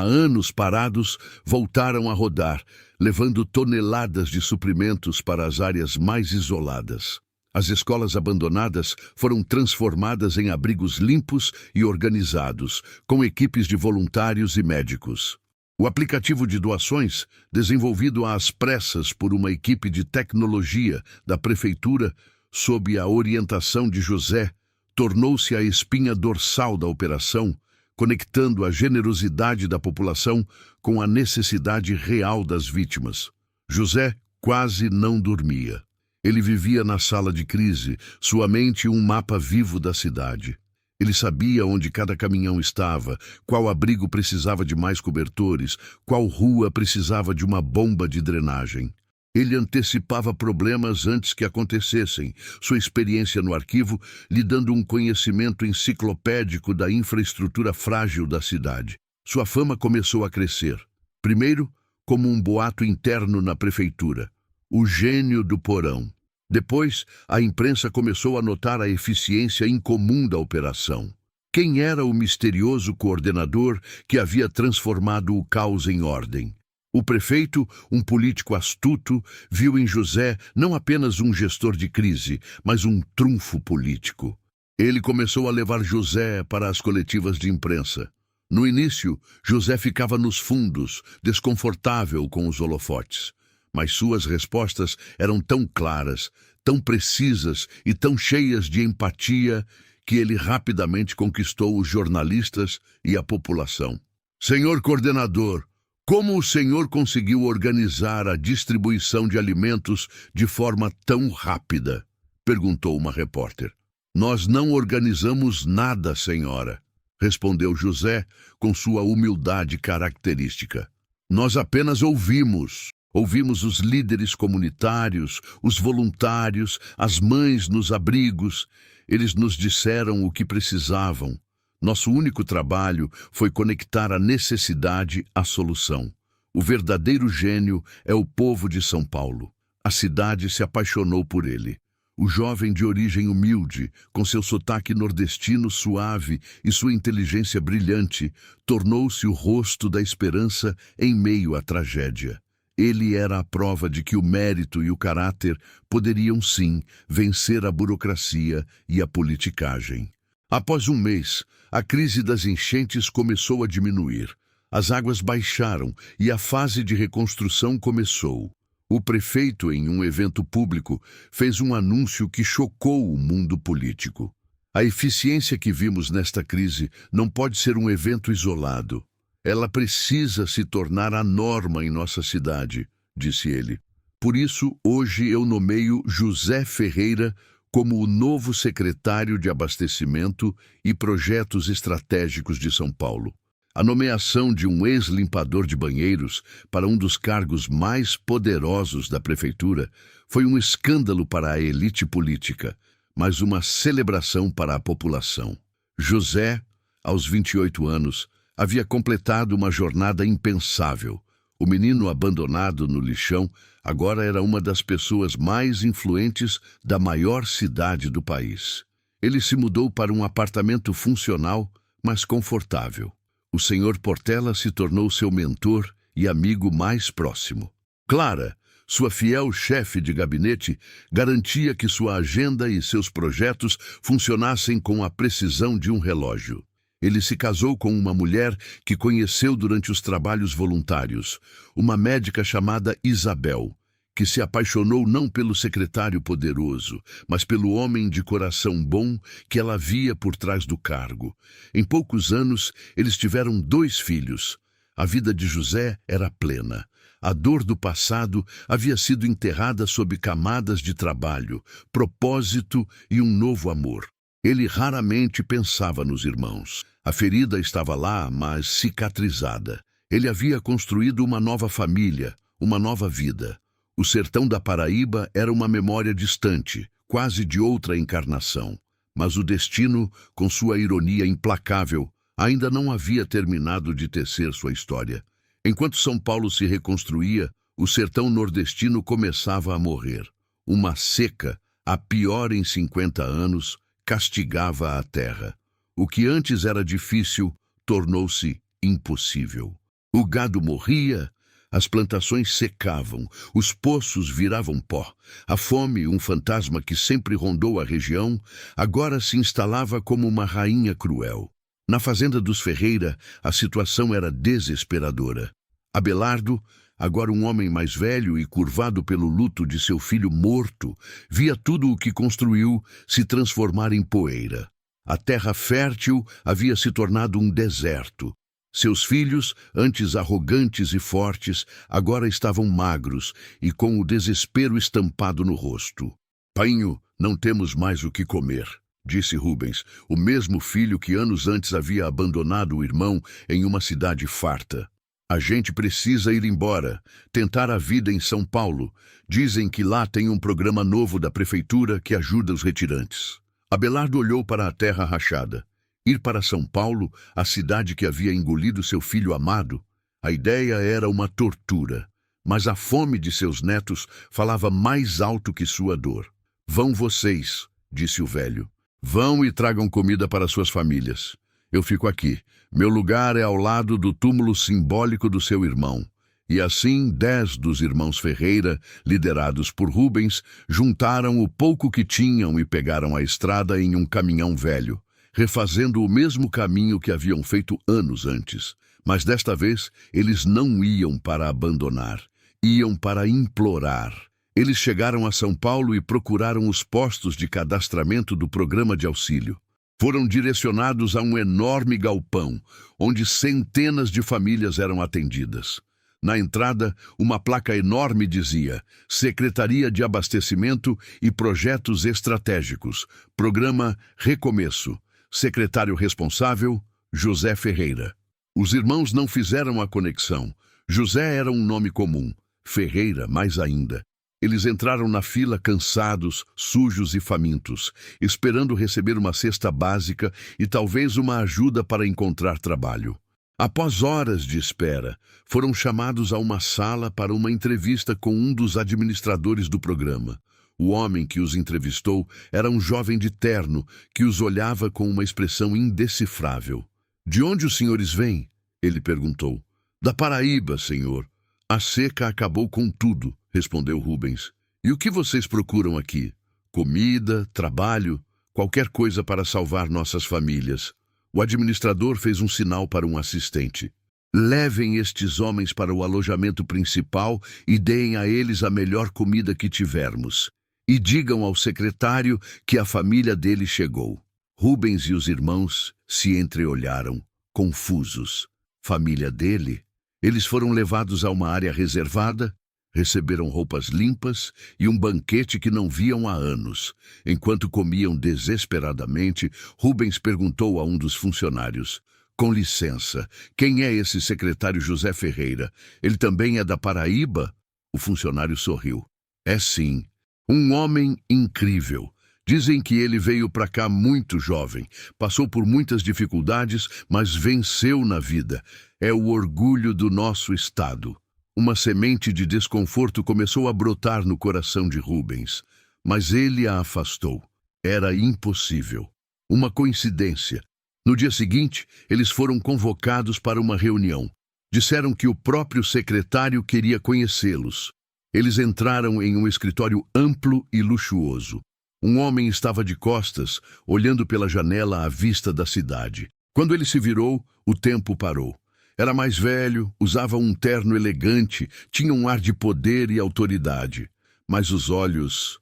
anos parados, voltaram a rodar, levando toneladas de suprimentos para as áreas mais isoladas. As escolas abandonadas foram transformadas em abrigos limpos e organizados, com equipes de voluntários e médicos. O aplicativo de doações, desenvolvido às pressas por uma equipe de tecnologia da prefeitura, sob a orientação de José, tornou-se a espinha dorsal da operação, conectando a generosidade da população com a necessidade real das vítimas. José quase não dormia. Ele vivia na sala de crise, sua mente um mapa vivo da cidade. Ele sabia onde cada caminhão estava, qual abrigo precisava de mais cobertores, qual rua precisava de uma bomba de drenagem. Ele antecipava problemas antes que acontecessem, sua experiência no arquivo lhe dando um conhecimento enciclopédico da infraestrutura frágil da cidade. Sua fama começou a crescer. Primeiro, como um boato interno na prefeitura, o gênio do porão. Depois, a imprensa começou a notar a eficiência incomum da operação. Quem era o misterioso coordenador que havia transformado o caos em ordem? O prefeito, um político astuto, viu em José não apenas um gestor de crise, mas um trunfo político. Ele começou a levar José para as coletivas de imprensa. No início, José ficava nos fundos, desconfortável com os holofotes. Mas suas respostas eram tão claras, tão precisas e tão cheias de empatia que ele rapidamente conquistou os jornalistas e a população. Senhor coordenador, como o senhor conseguiu organizar a distribuição de alimentos de forma tão rápida? Perguntou uma repórter. Nós não organizamos nada, senhora, respondeu José com sua humildade característica. Nós apenas ouvimos. Ouvimos os líderes comunitários, os voluntários, as mães nos abrigos. Eles nos disseram o que precisavam. Nosso único trabalho foi conectar a necessidade à solução. O verdadeiro gênio é o povo de São Paulo. A cidade se apaixonou por ele. O jovem de origem humilde, com seu sotaque nordestino suave e sua inteligência brilhante, tornou-se o rosto da esperança em meio à tragédia. Ele era a prova de que o mérito e o caráter poderiam, sim, vencer a burocracia e a politicagem. Após um mês, a crise das enchentes começou a diminuir. As águas baixaram e a fase de reconstrução começou. O prefeito, em um evento público, fez um anúncio que chocou o mundo político. A eficiência que vimos nesta crise não pode ser um evento isolado. Ela precisa se tornar a norma em nossa cidade, disse ele. Por isso, hoje eu nomeio José Ferreira como o novo secretário de Abastecimento e Projetos Estratégicos de São Paulo. A nomeação de um ex-limpador de banheiros para um dos cargos mais poderosos da prefeitura foi um escândalo para a elite política, mas uma celebração para a população. José, aos 28 anos, havia completado uma jornada impensável. O menino abandonado no lixão agora era uma das pessoas mais influentes da maior cidade do país. Ele se mudou para um apartamento funcional, mas confortável. O senhor Portela se tornou seu mentor e amigo mais próximo. Clara, sua fiel chefe de gabinete, garantia que sua agenda e seus projetos funcionassem com a precisão de um relógio. Ele se casou com uma mulher que conheceu durante os trabalhos voluntários, uma médica chamada Isabel, que se apaixonou não pelo secretário poderoso, mas pelo homem de coração bom que ela via por trás do cargo. Em poucos anos, eles tiveram 2 filhos. A vida de José era plena. A dor do passado havia sido enterrada sob camadas de trabalho, propósito e um novo amor. Ele raramente pensava nos irmãos. A ferida estava lá, mas cicatrizada. Ele havia construído uma nova família, uma nova vida. O sertão da Paraíba era uma memória distante, quase de outra encarnação. Mas o destino, com sua ironia implacável, ainda não havia terminado de tecer sua história. Enquanto São Paulo se reconstruía, o sertão nordestino começava a morrer. Uma seca, a pior em 50 anos, castigava a terra. O que antes era difícil tornou-se impossível. O gado morria, As plantações secavam, os poços viravam pó. A fome, um fantasma que sempre rondou a região, agora se instalava como uma rainha cruel. Na fazenda dos Ferreira, a situação era desesperadora. Abelardo, agora um homem mais velho e curvado pelo luto de seu filho morto, via tudo o que construiu se transformar em poeira. A terra fértil havia se tornado um deserto. Seus filhos, antes arrogantes e fortes, agora estavam magros e com o desespero estampado no rosto. "Painho, não temos mais o que comer", disse Rubens, o mesmo filho que anos antes havia abandonado o irmão em uma cidade farta. "A gente precisa ir embora, tentar a vida em São Paulo. Dizem que lá tem um programa novo da prefeitura que ajuda os retirantes." Abelardo olhou para a terra rachada. Ir para São Paulo, a cidade que havia engolido seu filho amado, a ideia era uma tortura. Mas a fome de seus netos falava mais alto que sua dor. "Vão vocês", disse o velho. "Vão e tragam comida para suas famílias. Eu fico aqui. Meu lugar é ao lado do túmulo simbólico do seu irmão." E assim 10 dos irmãos Ferreira, liderados por Rubens, juntaram o pouco que tinham e pegaram a estrada em um caminhão velho, refazendo o mesmo caminho que haviam feito anos antes. Mas desta vez, eles não iam para abandonar, iam para implorar. Eles chegaram a São Paulo e procuraram os postos de cadastramento do programa de auxílio. Foram direcionados a um enorme galpão, onde centenas de famílias eram atendidas. Na entrada, uma placa enorme dizia: Secretaria de Abastecimento e Projetos Estratégicos, Programa Recomeço. Secretário responsável, José Ferreira. Os irmãos não fizeram a conexão. José era um nome comum, Ferreira mais ainda. Eles entraram na fila cansados, sujos e famintos, esperando receber uma cesta básica e talvez uma ajuda para encontrar trabalho. Após horas de espera, foram chamados a uma sala para uma entrevista com um dos administradores do programa. O homem que os entrevistou era um jovem de terno que os olhava com uma expressão indecifrável. "De onde os senhores vêm?" ele perguntou. "Da Paraíba, senhor. A seca acabou com tudo", respondeu Rubens. "E o que vocês procuram aqui?" "Comida, trabalho, qualquer coisa para salvar nossas famílias." O administrador fez um sinal para um assistente. "Levem estes homens para o alojamento principal e deem a eles a melhor comida que tivermos. E digam ao secretário que a família dele chegou." Rubens e os irmãos se entreolharam, confusos. Família dele? Eles foram levados a uma área reservada, receberam roupas limpas e um banquete que não viam há anos. Enquanto comiam desesperadamente, Rubens perguntou a um dos funcionários: "Com licença, quem é esse secretário José Ferreira? Ele também é da Paraíba?" O funcionário sorriu. "É sim. Um homem incrível. Dizem que ele veio para cá muito jovem, passou por muitas dificuldades, mas venceu na vida. É o orgulho do nosso estado." Uma semente de desconforto começou a brotar no coração de Rubens, mas ele a afastou. Era impossível. Uma coincidência. No dia seguinte, eles foram convocados para uma reunião. Disseram que o próprio secretário queria conhecê-los. Eles entraram em um escritório amplo e luxuoso. Um homem estava de costas, olhando pela janela à vista da cidade. Quando ele se virou, o tempo parou. Era mais velho, usava um terno elegante, tinha um ar de poder e autoridade. Mas os olhos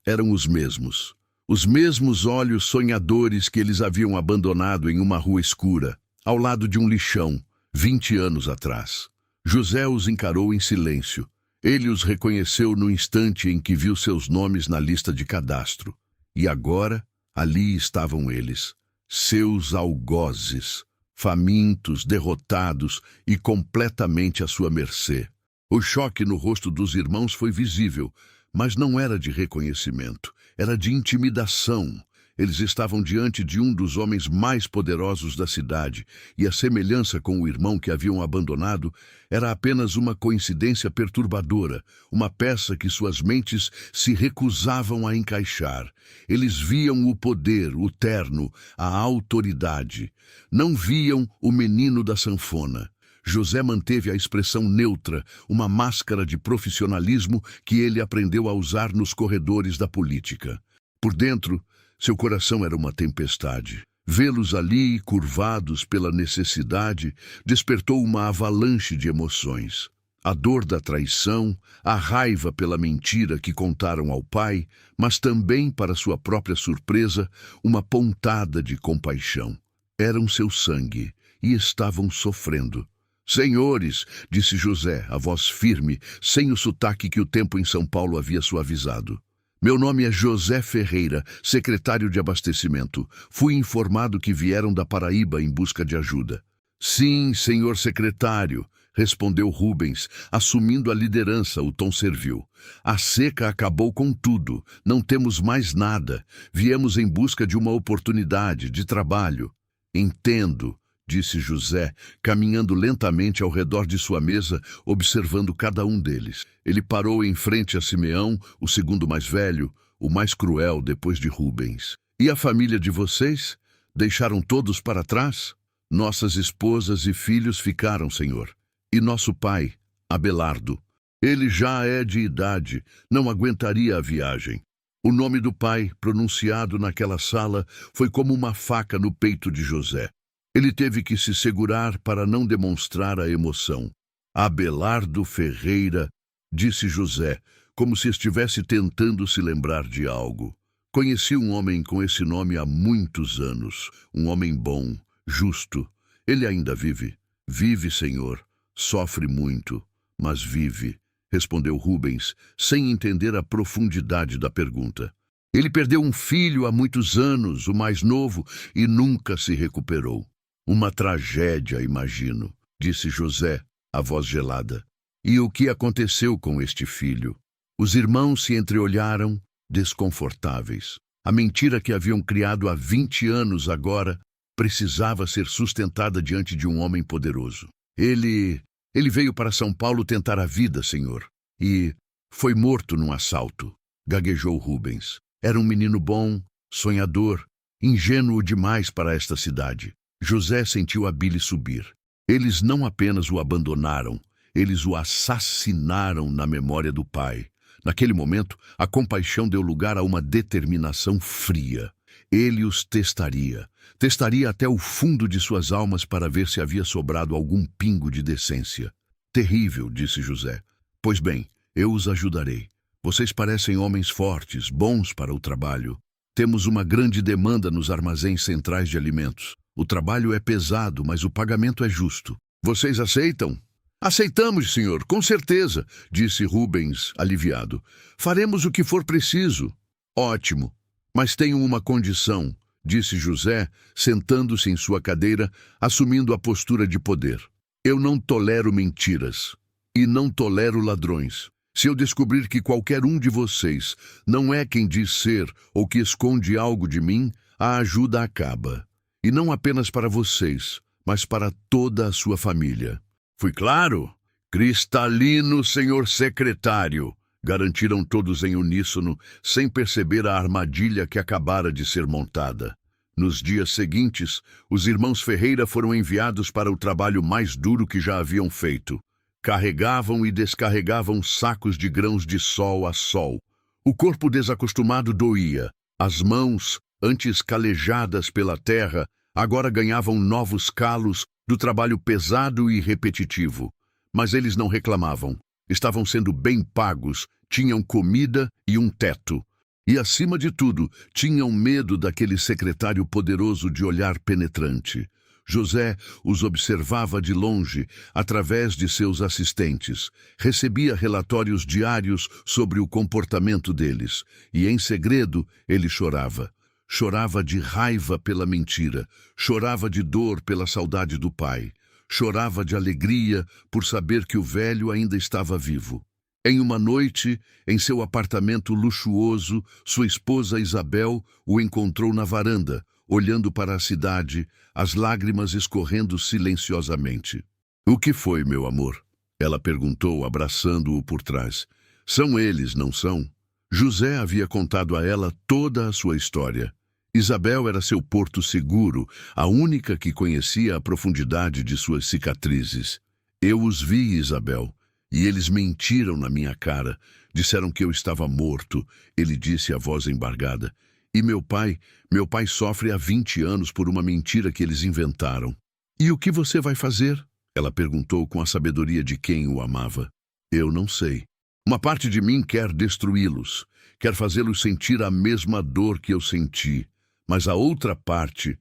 eram os mesmos. Os mesmos olhos sonhadores que eles haviam abandonado em uma rua escura, ao lado de um lixão, 20 anos atrás. José os encarou em silêncio. Ele os reconheceu no instante em que viu seus nomes na lista de cadastro. E agora, ali estavam eles, seus algozes, famintos, derrotados e completamente à sua mercê. O choque no rosto dos irmãos foi visível, mas não era de reconhecimento, era de intimidação. Eles estavam diante de um dos homens mais poderosos da cidade, e a semelhança com o irmão que haviam abandonado era apenas uma coincidência perturbadora, uma peça que suas mentes se recusavam a encaixar. Eles viam o poder, o terno, a autoridade. Não viam o menino da sanfona. José manteve a expressão neutra, uma máscara de profissionalismo que ele aprendeu a usar nos corredores da política. Por dentro, seu coração era uma tempestade. Vê-los ali, curvados pela necessidade, despertou uma avalanche de emoções. A dor da traição, a raiva pela mentira que contaram ao pai, mas também, para sua própria surpresa, uma pontada de compaixão. Eram seu sangue e estavam sofrendo. Senhores, disse José, a voz firme, sem o sotaque que o tempo em São Paulo havia suavizado. Meu nome é José Ferreira, secretário de abastecimento. Fui informado que vieram da Paraíba em busca de ajuda. Sim, senhor secretário, respondeu Rubens, assumindo a liderança, o tom servil. A seca acabou com tudo, não temos mais nada. Viemos em busca de uma oportunidade, de trabalho. Entendo, disse José, caminhando lentamente ao redor de sua mesa, observando cada um deles. Ele parou em frente a Simeão, o segundo mais velho, o mais cruel depois de Rubens. E a família de vocês? Deixaram todos para trás? Nossas esposas e filhos ficaram, senhor. E nosso pai, Abelardo. Ele já é de idade, não aguentaria a viagem. O nome do pai, pronunciado naquela sala, foi como uma faca no peito de José. Ele teve que se segurar para não demonstrar a emoção. Abelardo Ferreira, disse José, como se estivesse tentando se lembrar de algo. Conheci um homem com esse nome há muitos anos, um homem bom, justo. Ele ainda vive. Vive, senhor. Sofre muito, mas vive, respondeu Rubens, sem entender a profundidade da pergunta. Ele perdeu um filho há muitos anos, o mais novo, e nunca se recuperou. Uma tragédia, imagino, disse José, a voz gelada. E o que aconteceu com este filho? Os irmãos se entreolharam, desconfortáveis. A mentira que haviam criado há 20 anos agora precisava ser sustentada diante de um homem poderoso. Ele veio para São Paulo tentar a vida, senhor, e foi morto num assalto, gaguejou Rubens. Era um menino bom, sonhador, ingênuo demais para esta cidade. José sentiu a bile subir. Eles não apenas o abandonaram, eles o assassinaram na memória do pai. Naquele momento, a compaixão deu lugar a uma determinação fria. Ele os testaria até o fundo de suas almas para ver se havia sobrado algum pingo de decência. Terrível, disse José. Pois bem, eu os ajudarei. Vocês parecem homens fortes, bons para o trabalho. Temos uma grande demanda nos armazéns centrais de alimentos. O trabalho é pesado, mas o pagamento é justo. Vocês aceitam? Aceitamos, senhor, com certeza, disse Rubens, aliviado. Faremos o que for preciso. Ótimo, mas tenho uma condição, disse José, sentando-se em sua cadeira, assumindo a postura de poder. Eu não tolero mentiras e não tolero ladrões. Se eu descobrir que qualquer um de vocês não é quem diz ser ou que esconde algo de mim, a ajuda acaba. E não apenas para vocês, mas para toda a sua família. Fui claro? Cristalino, senhor secretário, garantiram todos em uníssono, sem perceber a armadilha que acabara de ser montada. Nos dias seguintes, os irmãos Ferreira foram enviados para o trabalho mais duro que já haviam feito. Carregavam e descarregavam sacos de grãos de sol a sol. O corpo desacostumado doía. As mãos, antes calejadas pela terra, agora ganhavam novos calos do trabalho pesado e repetitivo. Mas eles não reclamavam. Estavam sendo bem pagos, tinham comida e um teto. E, acima de tudo, tinham medo daquele secretário poderoso de olhar penetrante. José os observava de longe, através de seus assistentes. Recebia relatórios diários sobre o comportamento deles. E, em segredo, ele chorava. Chorava de raiva pela mentira. Chorava de dor pela saudade do pai. Chorava de alegria por saber que o velho ainda estava vivo. Em uma noite, em seu apartamento luxuoso, sua esposa Isabel o encontrou na varanda, olhando para a cidade, as lágrimas escorrendo silenciosamente. "O que foi, meu amor?" ela perguntou, abraçando-o por trás. "São eles, não são?" José havia contado a ela toda a sua história. Isabel era seu porto seguro, a única que conhecia a profundidade de suas cicatrizes. Eu os vi, Isabel, e eles mentiram na minha cara. Disseram que eu estava morto, ele disse, a voz embargada. E meu pai sofre há 20 anos por uma mentira que eles inventaram. E o que você vai fazer? Ela perguntou com a sabedoria de quem o amava. Eu não sei. Uma parte de mim quer destruí-los, quer fazê-los sentir a mesma dor que eu senti. Mas a outra parte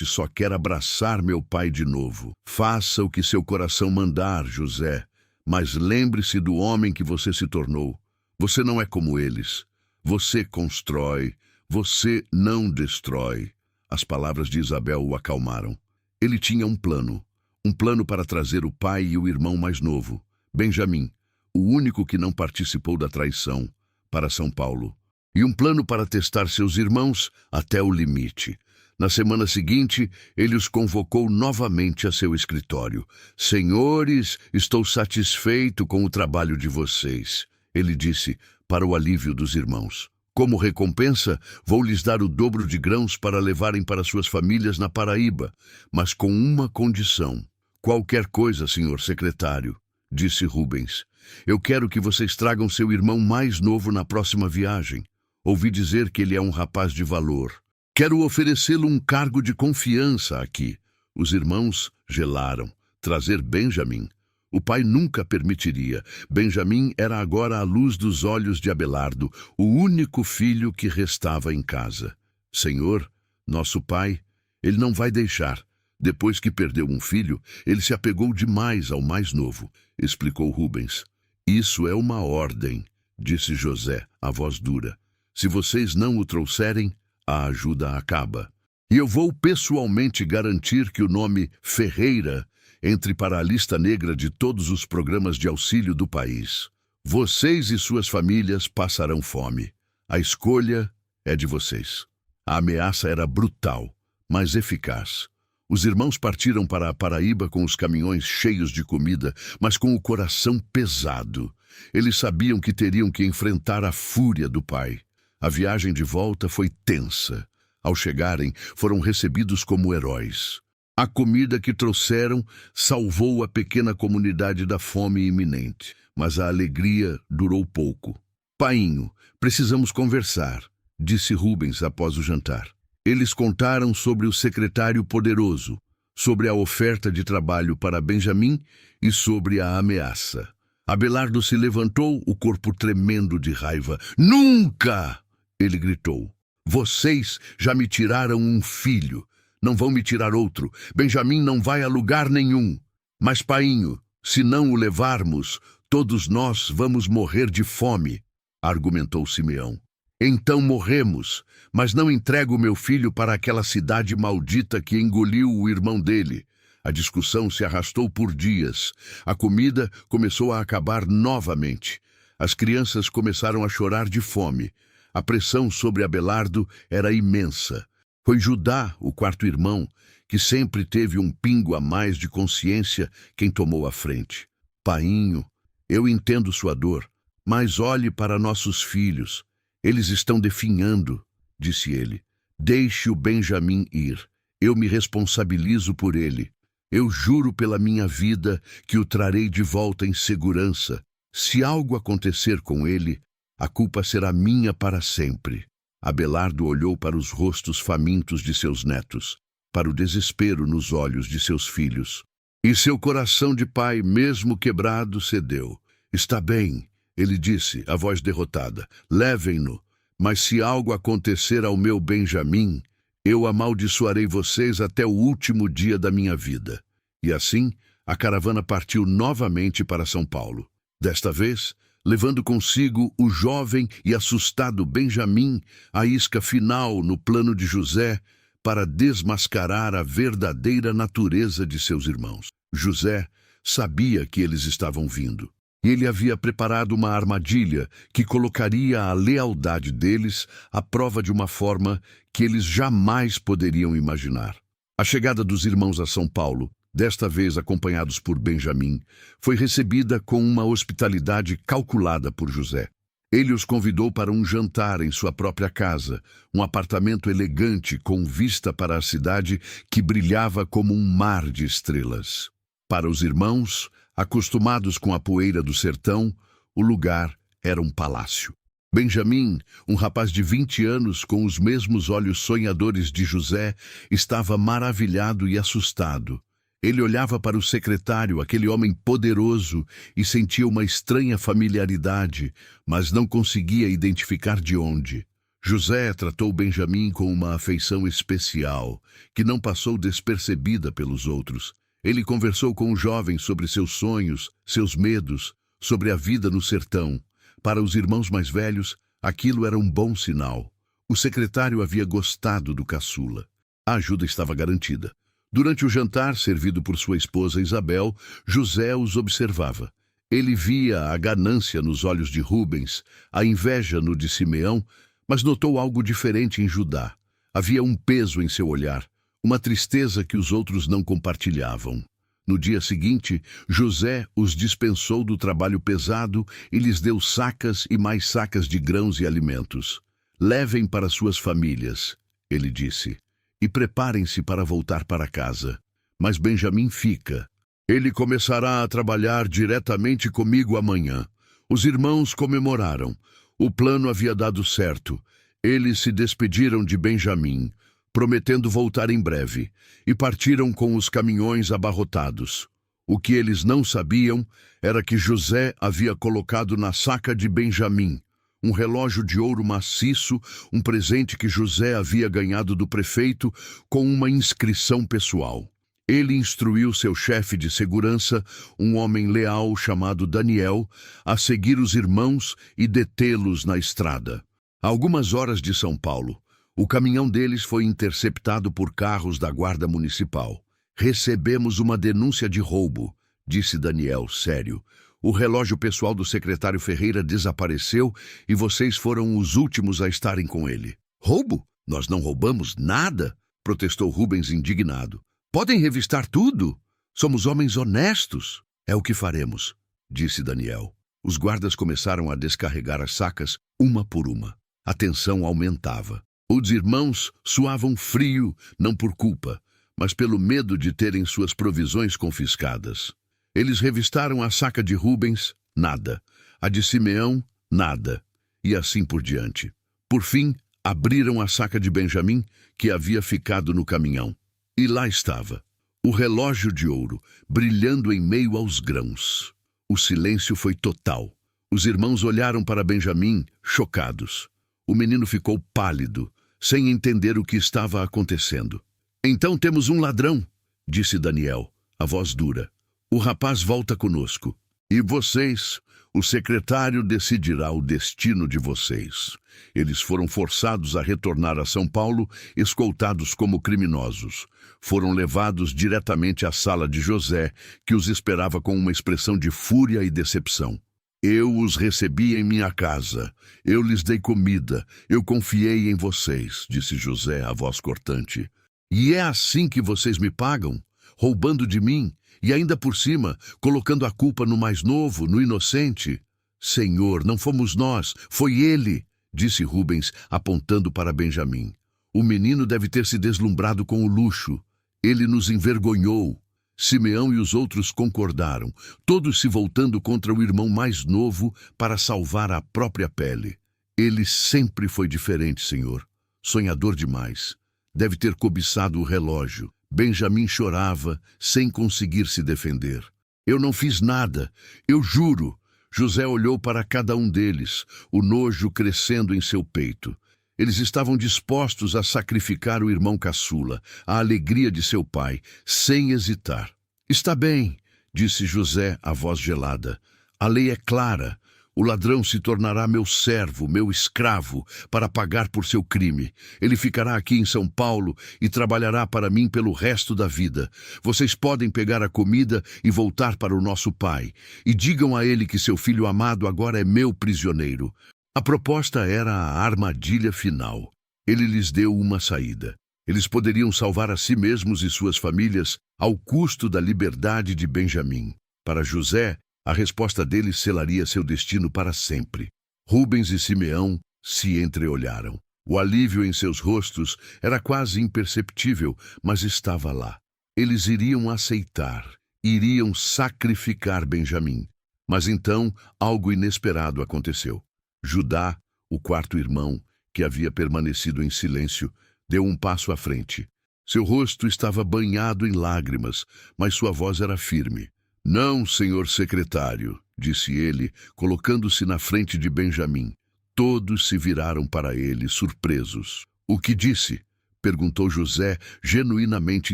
só quer abraçar meu pai de novo. Faça o que seu coração mandar, José, mas lembre-se do homem que você se tornou. Você não é como eles. Você constrói, você não destrói. As palavras de Isabel o acalmaram. Ele tinha um plano para trazer o pai e o irmão mais novo, Benjamim, o único que não participou da traição, para São Paulo. E um plano para testar seus irmãos até o limite. Na semana seguinte, ele os convocou novamente a seu escritório. Senhores, estou satisfeito com o trabalho de vocês, ele disse, para o alívio dos irmãos. Como recompensa, vou lhes dar o dobro de grãos para levarem para suas famílias na Paraíba, mas com uma condição. Qualquer coisa, senhor secretário, disse Rubens. Eu quero que vocês tragam seu irmão mais novo na próxima viagem. Ouvi dizer que ele é um rapaz de valor. Quero oferecê-lo um cargo de confiança aqui. Os irmãos gelaram. Trazer Benjamim. O pai nunca permitiria. Benjamim era agora a luz dos olhos de Abelardo, o único filho que restava em casa. Senhor, nosso pai, ele não vai deixar. Depois que perdeu um filho, ele se apegou demais ao mais novo, explicou Rubens. Isso é uma ordem, disse José, a voz dura. Se vocês não o trouxerem, a ajuda acaba. E eu vou pessoalmente garantir que o nome Ferreira entre para a lista negra de todos os programas de auxílio do país. Vocês e suas famílias passarão fome. A escolha é de vocês. A ameaça era brutal, mas eficaz. Os irmãos partiram para a Paraíba com os caminhões cheios de comida, mas com o coração pesado. Eles sabiam que teriam que enfrentar a fúria do pai. A viagem de volta foi tensa. Ao chegarem, foram recebidos como heróis. A comida que trouxeram salvou a pequena comunidade da fome iminente, mas a alegria durou pouco. Painho, precisamos conversar, disse Rubens após o jantar. Eles contaram sobre o secretário poderoso, sobre a oferta de trabalho para Benjamim e sobre a ameaça. Abelardo se levantou, o corpo tremendo de raiva. Nunca! Ele gritou. Vocês já me tiraram um filho. Não vão me tirar outro. Benjamim não vai a lugar nenhum. Mas, painho, se não o levarmos, todos nós vamos morrer de fome, argumentou Simeão. Então morremos, mas não entrego meu filho para aquela cidade maldita que engoliu o irmão dele. A discussão se arrastou por dias. A comida começou a acabar novamente. As crianças começaram a chorar de fome. A pressão sobre Abelardo era imensa. Foi Judá, o quarto irmão, que sempre teve um pingo a mais de consciência, quem tomou a frente. Painho, eu entendo sua dor, mas olhe para nossos filhos. Eles estão definhando, disse ele. Deixe o Benjamim ir. Eu me responsabilizo por ele. Eu juro pela minha vida que o trarei de volta em segurança. Se algo acontecer com ele, a culpa será minha para sempre. Abelardo olhou para os rostos famintos de seus netos, para o desespero nos olhos de seus filhos. E seu coração de pai, mesmo quebrado, cedeu. Está bem, ele disse, a voz derrotada. Levem-no, mas se algo acontecer ao meu Benjamim, eu amaldiçoarei vocês até o último dia da minha vida. E assim, a caravana partiu novamente para São Paulo. Desta vez, levando consigo o jovem e assustado Benjamim, a isca final no plano de José, para desmascarar a verdadeira natureza de seus irmãos. José sabia que eles estavam vindo. E ele havia preparado uma armadilha que colocaria a lealdade deles à prova de uma forma que eles jamais poderiam imaginar. A chegada dos irmãos a São Paulo, desta vez acompanhados por Benjamim, foi recebida com uma hospitalidade calculada por José. Ele os convidou para um jantar em sua própria casa, um apartamento elegante com vista para a cidade que brilhava como um mar de estrelas. Para os irmãos, acostumados com a poeira do sertão, o lugar era um palácio. Benjamim, um rapaz de 20 anos com os mesmos olhos sonhadores de José, estava maravilhado e assustado. Ele olhava para o secretário, aquele homem poderoso, e sentia uma estranha familiaridade, mas não conseguia identificar de onde. José tratou Benjamim com uma afeição especial, que não passou despercebida pelos outros. Ele conversou com o jovem sobre seus sonhos, seus medos, sobre a vida no sertão. Para os irmãos mais velhos, aquilo era um bom sinal. O secretário havia gostado do caçula. A ajuda estava garantida. Durante o jantar, servido por sua esposa Isabel, José os observava. Ele via a ganância nos olhos de Rubens, a inveja no de Simeão, mas notou algo diferente em Judá. Havia um peso em seu olhar, uma tristeza que os outros não compartilhavam. No dia seguinte, José os dispensou do trabalho pesado e lhes deu sacas e mais sacas de grãos e alimentos. Levem para suas famílias, ele disse, e preparem-se para voltar para casa. Mas Benjamim fica. Ele começará a trabalhar diretamente comigo amanhã. Os irmãos comemoraram. O plano havia dado certo. Eles se despediram de Benjamim, prometendo voltar em breve, e partiram com os caminhões abarrotados. O que eles não sabiam era que José havia colocado na saca de Benjamim um relógio de ouro maciço, um presente que José havia ganhado do prefeito com uma inscrição pessoal. Ele instruiu seu chefe de segurança, um homem leal chamado Daniel, a seguir os irmãos e detê-los na estrada. A algumas horas de São Paulo, o caminhão deles foi interceptado por carros da Guarda Municipal. Recebemos uma denúncia de roubo, disse Daniel, sério. O relógio pessoal do secretário Ferreira desapareceu e vocês foram os últimos a estarem com ele. Roubo? Nós não roubamos nada, protestou Rubens indignado. Podem revistar tudo. Somos homens honestos. É o que faremos, disse Daniel. Os guardas começaram a descarregar as sacas, uma por uma. A tensão aumentava. Os irmãos suavam frio, não por culpa, mas pelo medo de terem suas provisões confiscadas. Eles revistaram a saca de Rubens, nada. A de Simeão, nada. E assim por diante. Por fim, abriram a saca de Benjamim, que havia ficado no caminhão. E lá estava, o relógio de ouro, brilhando em meio aos grãos. O silêncio foi total. Os irmãos olharam para Benjamim, chocados. O menino ficou pálido, sem entender o que estava acontecendo. Então temos um ladrão, disse Daniel, a voz dura. O rapaz volta conosco. E vocês, o secretário decidirá o destino de vocês. Eles foram forçados a retornar a São Paulo, escoltados como criminosos. Foram levados diretamente à sala de José, que os esperava com uma expressão de fúria e decepção. Eu os recebi em minha casa. Eu lhes dei comida. Eu confiei em vocês, disse José, a voz cortante. E é assim que vocês me pagam? Roubando de mim? E ainda por cima, colocando a culpa no mais novo, no inocente? Senhor, não fomos nós, foi ele, disse Rubens, apontando para Benjamim. O menino deve ter se deslumbrado com o luxo. Ele nos envergonhou. Simeão e os outros concordaram, todos se voltando contra o irmão mais novo para salvar a própria pele. Ele sempre foi diferente, senhor. Sonhador demais. Deve ter cobiçado o relógio. Benjamim chorava, sem conseguir se defender. Eu não fiz nada, eu juro. José olhou para cada um deles, o nojo crescendo em seu peito. Eles estavam dispostos a sacrificar o irmão caçula, a alegria de seu pai, sem hesitar. Está bem, disse José, a voz gelada. A lei é clara. O ladrão se tornará meu servo, meu escravo, para pagar por seu crime. Ele ficará aqui em São Paulo e trabalhará para mim pelo resto da vida. Vocês podem pegar a comida e voltar para o nosso pai. E digam a ele que seu filho amado agora é meu prisioneiro. A proposta era a armadilha final. Ele lhes deu uma saída. Eles poderiam salvar a si mesmos e suas famílias ao custo da liberdade de Benjamim. Para José, a resposta deles selaria seu destino para sempre. Rubens e Simeão se entreolharam. O alívio em seus rostos era quase imperceptível, mas estava lá. Eles iriam aceitar. iriam sacrificar Benjamim. Mas então algo inesperado aconteceu. Judá, o quarto irmão, que havia permanecido em silêncio, deu um passo à frente. Seu rosto estava banhado em lágrimas, mas sua voz era firme. "Não, senhor secretário", disse ele, colocando-se na frente de Benjamim. Todos se viraram para ele, surpresos. "O que disse?", perguntou José, genuinamente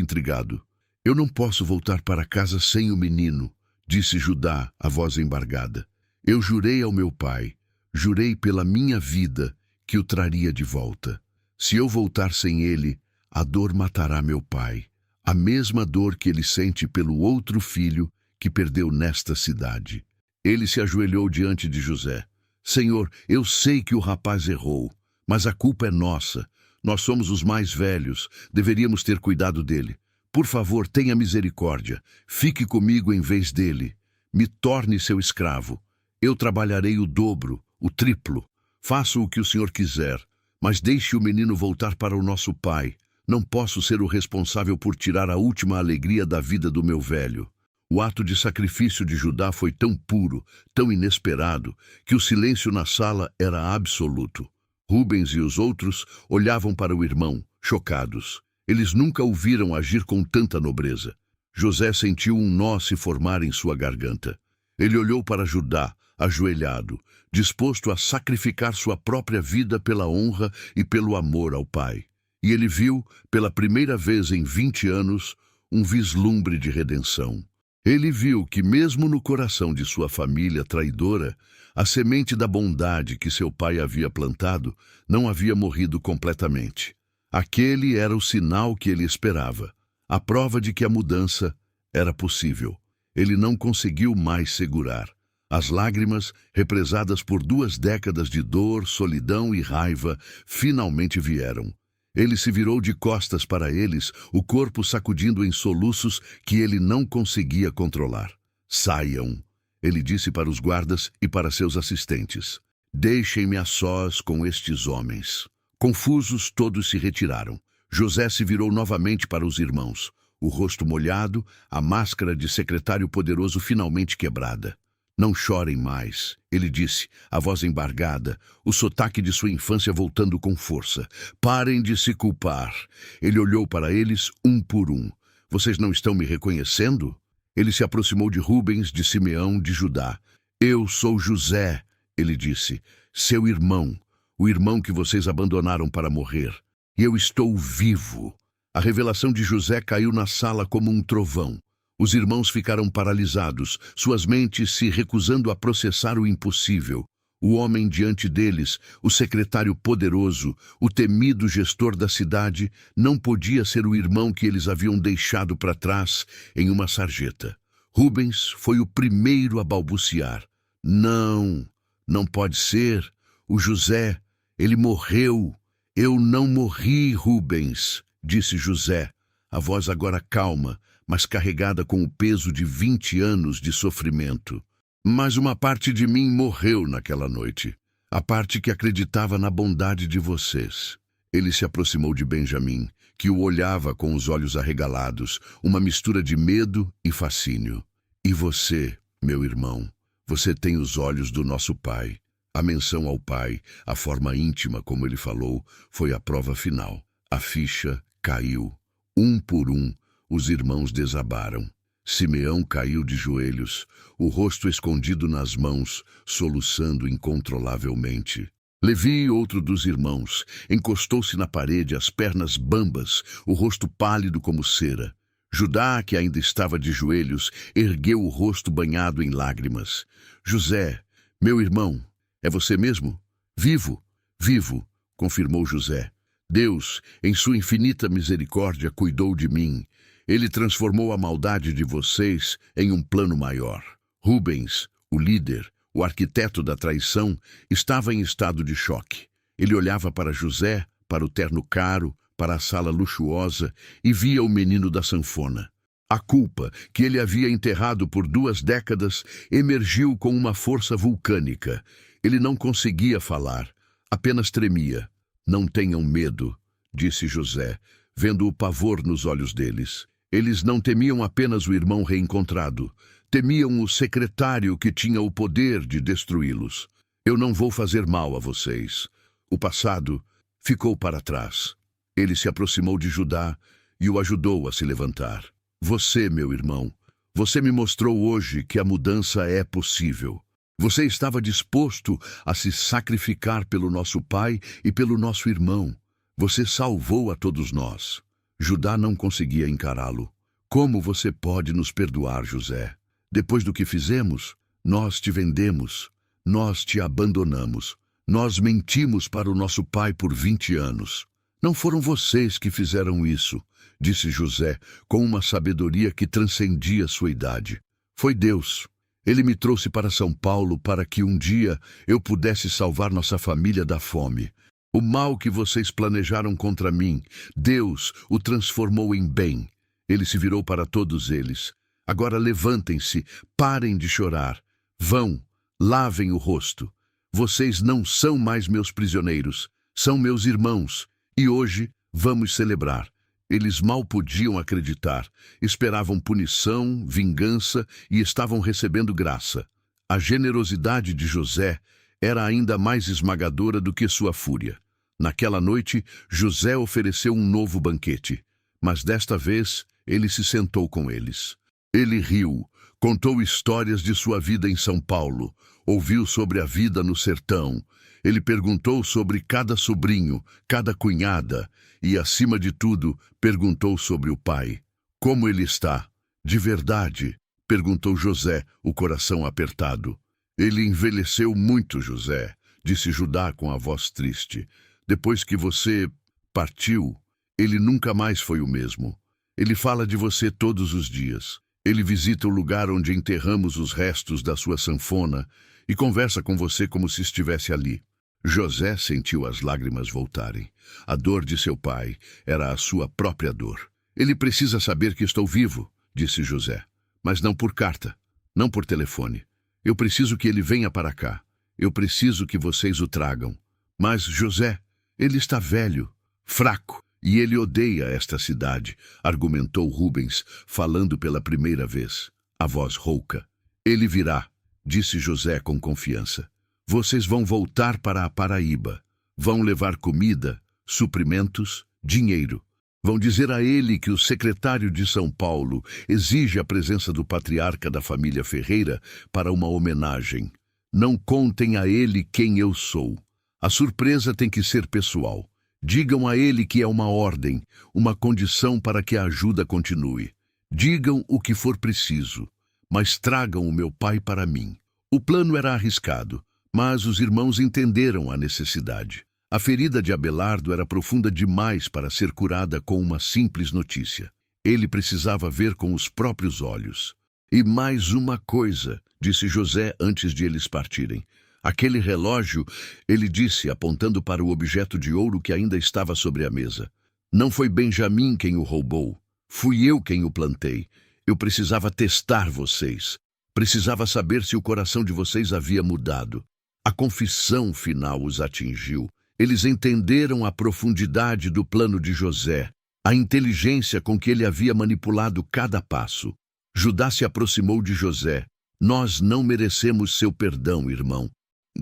intrigado. "Eu não posso voltar para casa sem o menino", disse Judá, a voz embargada. "Eu jurei ao meu pai, jurei pela minha vida, que o traria de volta. Se eu voltar sem ele, a dor matará meu pai, a mesma dor que ele sente pelo outro filho que perdeu nesta cidade." Ele se ajoelhou diante de José. "Senhor, eu sei que o rapaz errou, mas a culpa é nossa. Nós somos os mais velhos, deveríamos ter cuidado dele. Por favor, tenha misericórdia. Fique comigo em vez dele. Me torne seu escravo. Eu trabalharei o dobro, o triplo. Faça o que o senhor quiser, mas deixe o menino voltar para o nosso pai. Não posso ser o responsável por tirar a última alegria da vida do meu velho." O ato de sacrifício de Judá foi tão puro, tão inesperado, que o silêncio na sala era absoluto. Rubens e os outros olhavam para o irmão, chocados. Eles nunca o viram agir com tanta nobreza. José sentiu um nó se formar em sua garganta. Ele olhou para Judá, ajoelhado, disposto a sacrificar sua própria vida pela honra e pelo amor ao pai. E ele viu, pela primeira vez em 20 anos, um vislumbre de redenção. Ele viu que, mesmo no coração de sua família traidora, a semente da bondade que seu pai havia plantado não havia morrido completamente. Aquele era o sinal que ele esperava, a prova de que a mudança era possível. Ele não conseguiu mais segurar. As lágrimas, represadas por 2 décadas de dor, solidão e raiva, finalmente vieram. Ele se virou de costas para eles, o corpo sacudindo em soluços que ele não conseguia controlar. "Saiam", ele disse para os guardas e para seus assistentes. "Deixem-me a sós com estes homens." Confusos, todos se retiraram. José se virou novamente para os irmãos, o rosto molhado, a máscara de secretário poderoso finalmente quebrada. "Não chorem mais", ele disse, a voz embargada, o sotaque de sua infância voltando com força. "Parem de se culpar." Ele olhou para eles, um por um. "Vocês não estão me reconhecendo?" Ele se aproximou de Rubens, de Simeão, de Judá. "Eu sou José", ele disse, "seu irmão, o irmão que vocês abandonaram para morrer. E eu estou vivo." A revelação de José caiu na sala como um trovão. Os irmãos ficaram paralisados, suas mentes se recusando a processar o impossível. O homem diante deles, o secretário poderoso, o temido gestor da cidade, não podia ser o irmão que eles haviam deixado para trás em uma sarjeta. Rubens foi o primeiro a balbuciar. "Não, não pode ser. O José, ele morreu." "Eu não morri, Rubens", disse José, a voz agora calma, mas carregada com o peso de 20 anos de sofrimento. "Mas uma parte de mim morreu naquela noite. A parte que acreditava na bondade de vocês." Ele se aproximou de Benjamim, que o olhava com os olhos arregalados, uma mistura de medo e fascínio. "E você, meu irmão, você tem os olhos do nosso pai." A menção ao pai, a forma íntima como ele falou, foi a prova final. A ficha caiu. Um por um, os irmãos desabaram. Simeão caiu de joelhos, o rosto escondido nas mãos, soluçando incontrolavelmente. Levi, outro dos irmãos, encostou-se na parede, as pernas bambas, o rosto pálido como cera. Judá, que ainda estava de joelhos, ergueu o rosto banhado em lágrimas. "José, meu irmão, é você mesmo?" "Vivo, vivo", confirmou José. "Deus, em sua infinita misericórdia, cuidou de mim. Ele transformou a maldade de vocês em um plano maior." Rubens, o líder, o arquiteto da traição, estava em estado de choque. Ele olhava para José, para o terno caro, para a sala luxuosa e via o menino da sanfona. A culpa, que ele havia enterrado por 2 décadas, emergiu com uma força vulcânica. Ele não conseguia falar, apenas tremia. "Não tenham medo", disse José, vendo o pavor nos olhos deles. Eles não temiam apenas o irmão reencontrado, temiam o secretário que tinha o poder de destruí-los. Eu não vou fazer mal a vocês. O passado ficou para trás. Ele se aproximou de Judá e o ajudou a se levantar. Você, meu irmão, você me mostrou hoje que a mudança é possível. Você estava disposto a se sacrificar pelo nosso pai e pelo nosso irmão. Você salvou a todos nós. Judá não conseguia encará-lo. Como você pode nos perdoar, José? Depois do que fizemos, nós te vendemos, nós te abandonamos. Nós mentimos para o nosso pai por 20 anos. Não foram vocês que fizeram isso, disse José, com uma sabedoria que transcendia sua idade. Foi Deus. Ele me trouxe para São Paulo para que um dia eu pudesse salvar nossa família da fome. O mal que vocês planejaram contra mim, Deus o transformou em bem. Ele se virou para todos eles. Agora levantem-se, parem de chorar. Vão, lavem o rosto. Vocês não são mais meus prisioneiros, são meus irmãos. E hoje vamos celebrar. Eles mal podiam acreditar. Esperavam punição, vingança e estavam recebendo graça. A generosidade de José era ainda mais esmagadora do que sua fúria. Naquela noite, José ofereceu um novo banquete, mas desta vez ele se sentou com eles. Ele riu, contou histórias de sua vida em São Paulo, ouviu sobre a vida no sertão. Ele perguntou sobre cada sobrinho, cada cunhada e, acima de tudo, perguntou sobre o pai. Como ele está? De verdade? Perguntou José, o coração apertado. Ele envelheceu muito, José, disse Judá com a voz triste. Depois que você partiu, ele nunca mais foi o mesmo. Ele fala de você todos os dias. Ele visita o lugar onde enterramos os restos da sua sanfona e conversa com você como se estivesse ali. José sentiu as lágrimas voltarem. A dor de seu pai era a sua própria dor. Ele precisa saber que estou vivo, disse José, mas não por carta, não por telefone. Eu preciso que ele venha para cá. Eu preciso que vocês o tragam. Mas, José, ele está velho, fraco, e ele odeia esta cidade, argumentou Rubens, falando pela primeira vez, a voz rouca. Ele virá, disse José com confiança. Vocês vão voltar para a Paraíba. Vão levar comida, suprimentos, dinheiro. Vão dizer a ele que o secretário de São Paulo exige a presença do patriarca da família Ferreira para uma homenagem. Não contem a ele quem eu sou. A surpresa tem que ser pessoal. Digam a ele que é uma ordem, uma condição para que a ajuda continue. Digam o que for preciso, mas tragam o meu pai para mim. O plano era arriscado, mas os irmãos entenderam a necessidade. A ferida de Abelardo era profunda demais para ser curada com uma simples notícia. Ele precisava ver com os próprios olhos. E mais uma coisa, disse José antes de eles partirem. Aquele relógio, ele disse, apontando para o objeto de ouro que ainda estava sobre a mesa. Não foi Benjamim quem o roubou. Fui eu quem o plantei. Eu precisava testar vocês. Precisava saber se o coração de vocês havia mudado. A confissão final os atingiu. Eles entenderam a profundidade do plano de José, a inteligência com que ele havia manipulado cada passo. Judá se aproximou de José. Nós não merecemos seu perdão, irmão.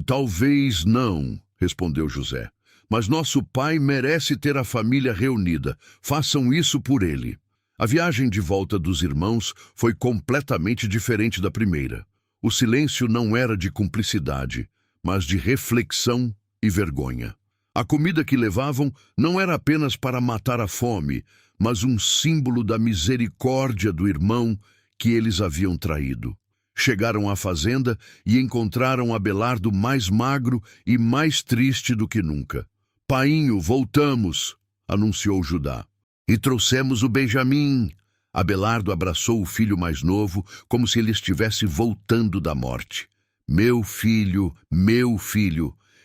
Talvez não, respondeu José. Mas nosso pai merece ter a família reunida. Façam isso por ele. A viagem de volta dos irmãos foi completamente diferente da primeira. O silêncio não era de cumplicidade, mas de reflexão e vergonha. A comida que levavam não era apenas para matar a fome, mas um símbolo da misericórdia do irmão que eles haviam traído. Chegaram à fazenda e encontraram Abelardo mais magro e mais triste do que nunca. Painho, voltamos, anunciou Judá. E trouxemos o Benjamim. Abelardo abraçou o filho mais novo, como se ele estivesse voltando da morte. Meu filho,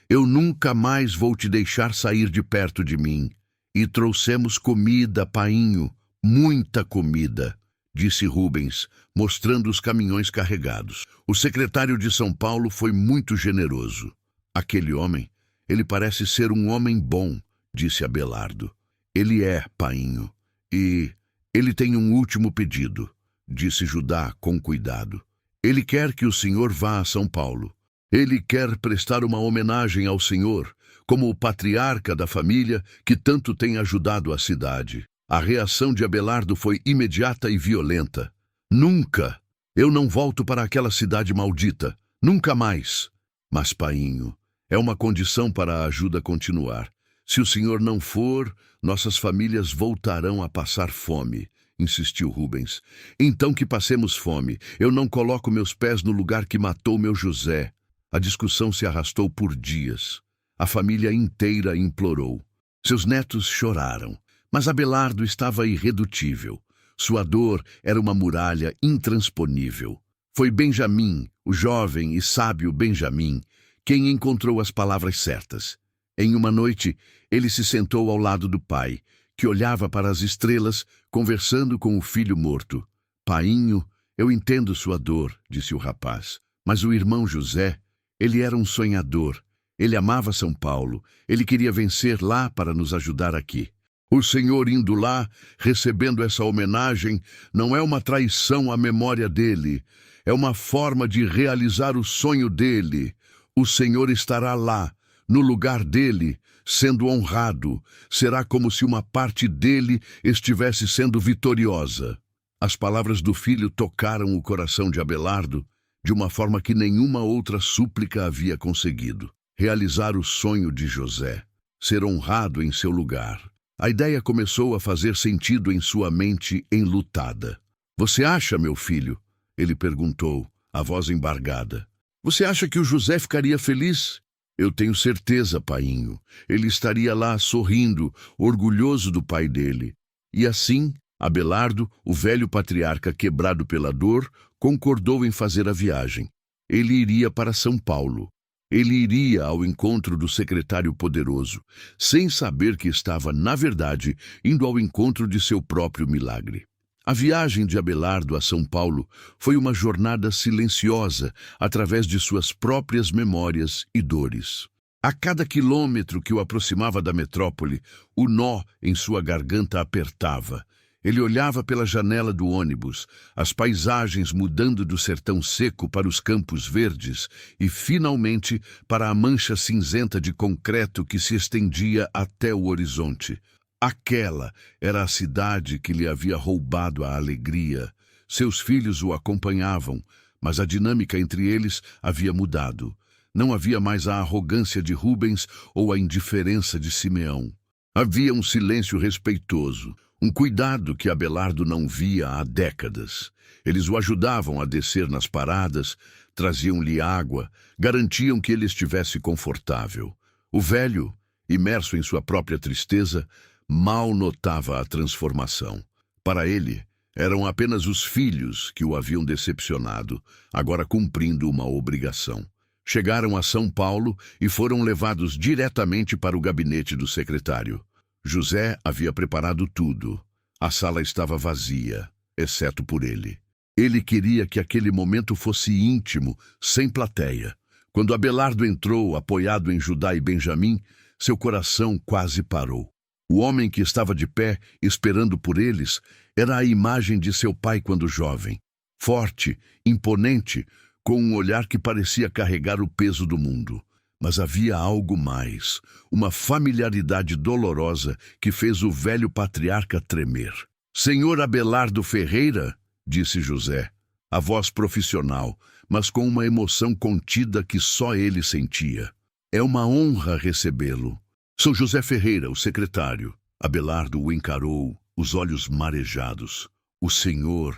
eu nunca mais vou te deixar sair de perto de mim. E trouxemos comida, painho, muita comida, disse Rubens, mostrando os caminhões carregados. O secretário de São Paulo foi muito generoso. Aquele homem, ele parece ser um homem bom, disse Abelardo. Ele é, painho, e Ele tem um último pedido, disse Judá com cuidado. Ele quer que o senhor vá a São Paulo. Ele quer prestar uma homenagem ao senhor, como o patriarca da família que tanto tem ajudado a cidade. A reação de Abelardo foi imediata e violenta. Nunca! Eu não volto para aquela cidade maldita. Nunca mais! Mas, painho, é uma condição para a ajuda continuar. Se o senhor não for, nossas famílias voltarão a passar fome, insistiu Rubens. Então que passemos fome. Eu não coloco meus pés no lugar que matou meu José. A discussão se arrastou por dias. A família inteira implorou. Seus netos choraram, mas Abelardo estava irredutível. Sua dor era uma muralha intransponível. Foi Benjamim, o jovem e sábio Benjamim, quem encontrou as palavras certas. Em uma noite, ele se sentou ao lado do pai, que olhava para as estrelas, conversando com o filho morto. Painho, eu entendo sua dor, disse o rapaz, mas o irmão José, ele era um sonhador. Ele amava São Paulo. Ele queria vencer lá para nos ajudar aqui. O senhor indo lá, recebendo essa homenagem, não é uma traição à memória dele. É uma forma de realizar o sonho dele. O senhor estará lá, no lugar dele, sendo honrado. Será como se uma parte dele estivesse sendo vitoriosa. As palavras do filho tocaram o coração de Abelardo de uma forma que nenhuma outra súplica havia conseguido. Realizar o sonho de José, ser honrado em seu lugar. A ideia começou a fazer sentido em sua mente enlutada. Você acha, meu filho? Ele perguntou, a voz embargada. Você acha que o José ficaria feliz? Eu tenho certeza, painho. Ele estaria lá sorrindo, orgulhoso do pai dele. E assim, Abelardo, o velho patriarca quebrado pela dor, concordou em fazer a viagem. Ele iria para São Paulo. Ele iria ao encontro do secretário poderoso, sem saber que estava, na verdade, indo ao encontro de seu próprio milagre. A viagem de Abelardo a São Paulo foi uma jornada silenciosa através de suas próprias memórias e dores. A cada quilômetro que o aproximava da metrópole, o nó em sua garganta apertava. Ele olhava pela janela do ônibus, as paisagens mudando do sertão seco para os campos verdes e, finalmente, para a mancha cinzenta de concreto que se estendia até o horizonte. Aquela era a cidade que lhe havia roubado a alegria. Seus filhos o acompanhavam, mas a dinâmica entre eles havia mudado. Não havia mais a arrogância de Rubens ou a indiferença de Simeão. Havia um silêncio respeitoso, um cuidado que Abelardo não via há décadas. Eles o ajudavam a descer nas paradas, traziam-lhe água, garantiam que ele estivesse confortável. O velho, imerso em sua própria tristeza, mal notava a transformação. Para ele, eram apenas os filhos que o haviam decepcionado, agora cumprindo uma obrigação. Chegaram a São Paulo e foram levados diretamente para o gabinete do secretário. José havia preparado tudo. A sala estava vazia, exceto por ele. Ele queria que aquele momento fosse íntimo, sem plateia. Quando Abelardo entrou, apoiado em Judá e Benjamim, seu coração quase parou. O homem que estava de pé, esperando por eles, era a imagem de seu pai quando jovem. Forte, imponente, com um olhar que parecia carregar o peso do mundo. Mas havia algo mais, uma familiaridade dolorosa que fez o velho patriarca tremer. Senhor Abelardo Ferreira, disse José, a voz profissional, mas com uma emoção contida que só ele sentia. É uma honra recebê-lo. Sou José Ferreira, o secretário. Abelardo o encarou, os olhos marejados. O senhor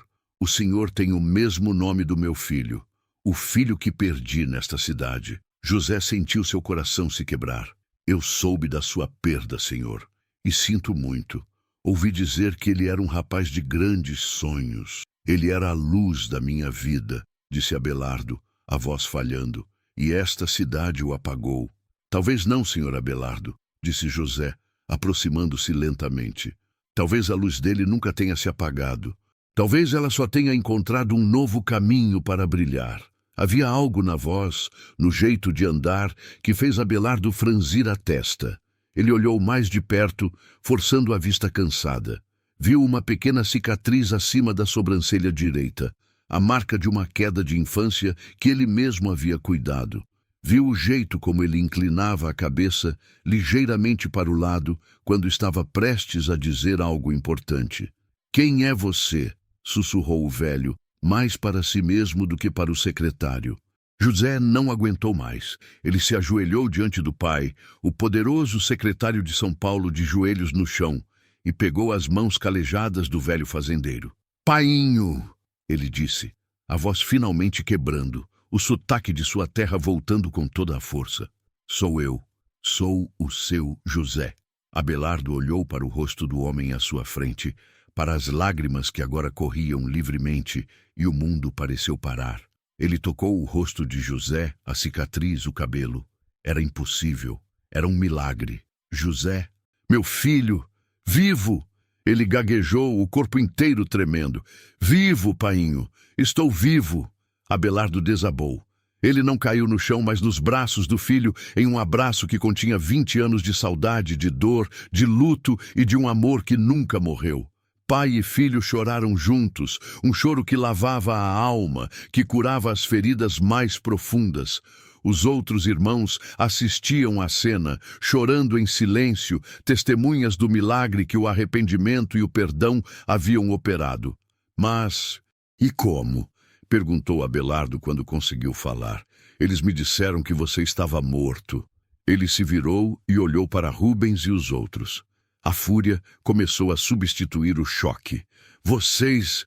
tem o mesmo nome do meu filho, o filho que perdi nesta cidade. José sentiu seu coração se quebrar. Eu soube da sua perda, senhor, e sinto muito. Ouvi dizer que ele era um rapaz de grandes sonhos. Ele era a luz da minha vida, disse Abelardo, a voz falhando, e esta cidade o apagou. Talvez não, senhor Abelardo, disse José, aproximando-se lentamente. Talvez a luz dele nunca tenha se apagado. Talvez ela só tenha encontrado um novo caminho para brilhar. Havia algo na voz, no jeito de andar, que fez Abelardo franzir a testa. Ele olhou mais de perto, forçando a vista cansada. Viu uma pequena cicatriz acima da sobrancelha direita, a marca de uma queda de infância que ele mesmo havia cuidado. Viu o jeito como ele inclinava a cabeça ligeiramente para o lado quando estava prestes a dizer algo importante. "Quem é você?", sussurrou o velho, mais para si mesmo do que para o secretário. José não aguentou mais. Ele se ajoelhou diante do pai, o poderoso secretário de São Paulo, de joelhos no chão, e pegou as mãos calejadas do velho fazendeiro. "Painho", ele disse, a voz finalmente quebrando, o sotaque de sua terra voltando com toda a força. "Sou eu. Sou o seu José." Abelardo olhou para o rosto do homem à sua frente, para as lágrimas que agora corriam livremente, e o mundo pareceu parar. Ele tocou o rosto de José, a cicatriz, o cabelo. Era impossível. Era um milagre. "José, meu filho, vivo!" Ele gaguejou, o corpo inteiro tremendo. "Vivo, painho! Estou vivo!" Abelardo desabou. Ele não caiu no chão, mas nos braços do filho, em um abraço que continha 20 anos de saudade, de dor, de luto e de um amor que nunca morreu. Pai e filho choraram juntos, um choro que lavava a alma, que curava as feridas mais profundas. Os outros irmãos assistiam à cena, chorando em silêncio, testemunhas do milagre que o arrependimento e o perdão haviam operado. "Mas, e como?", perguntou Abelardo quando conseguiu falar. "Eles me disseram que você estava morto." Ele se virou e olhou para Rubens e os outros. A fúria começou a substituir o choque. Vocês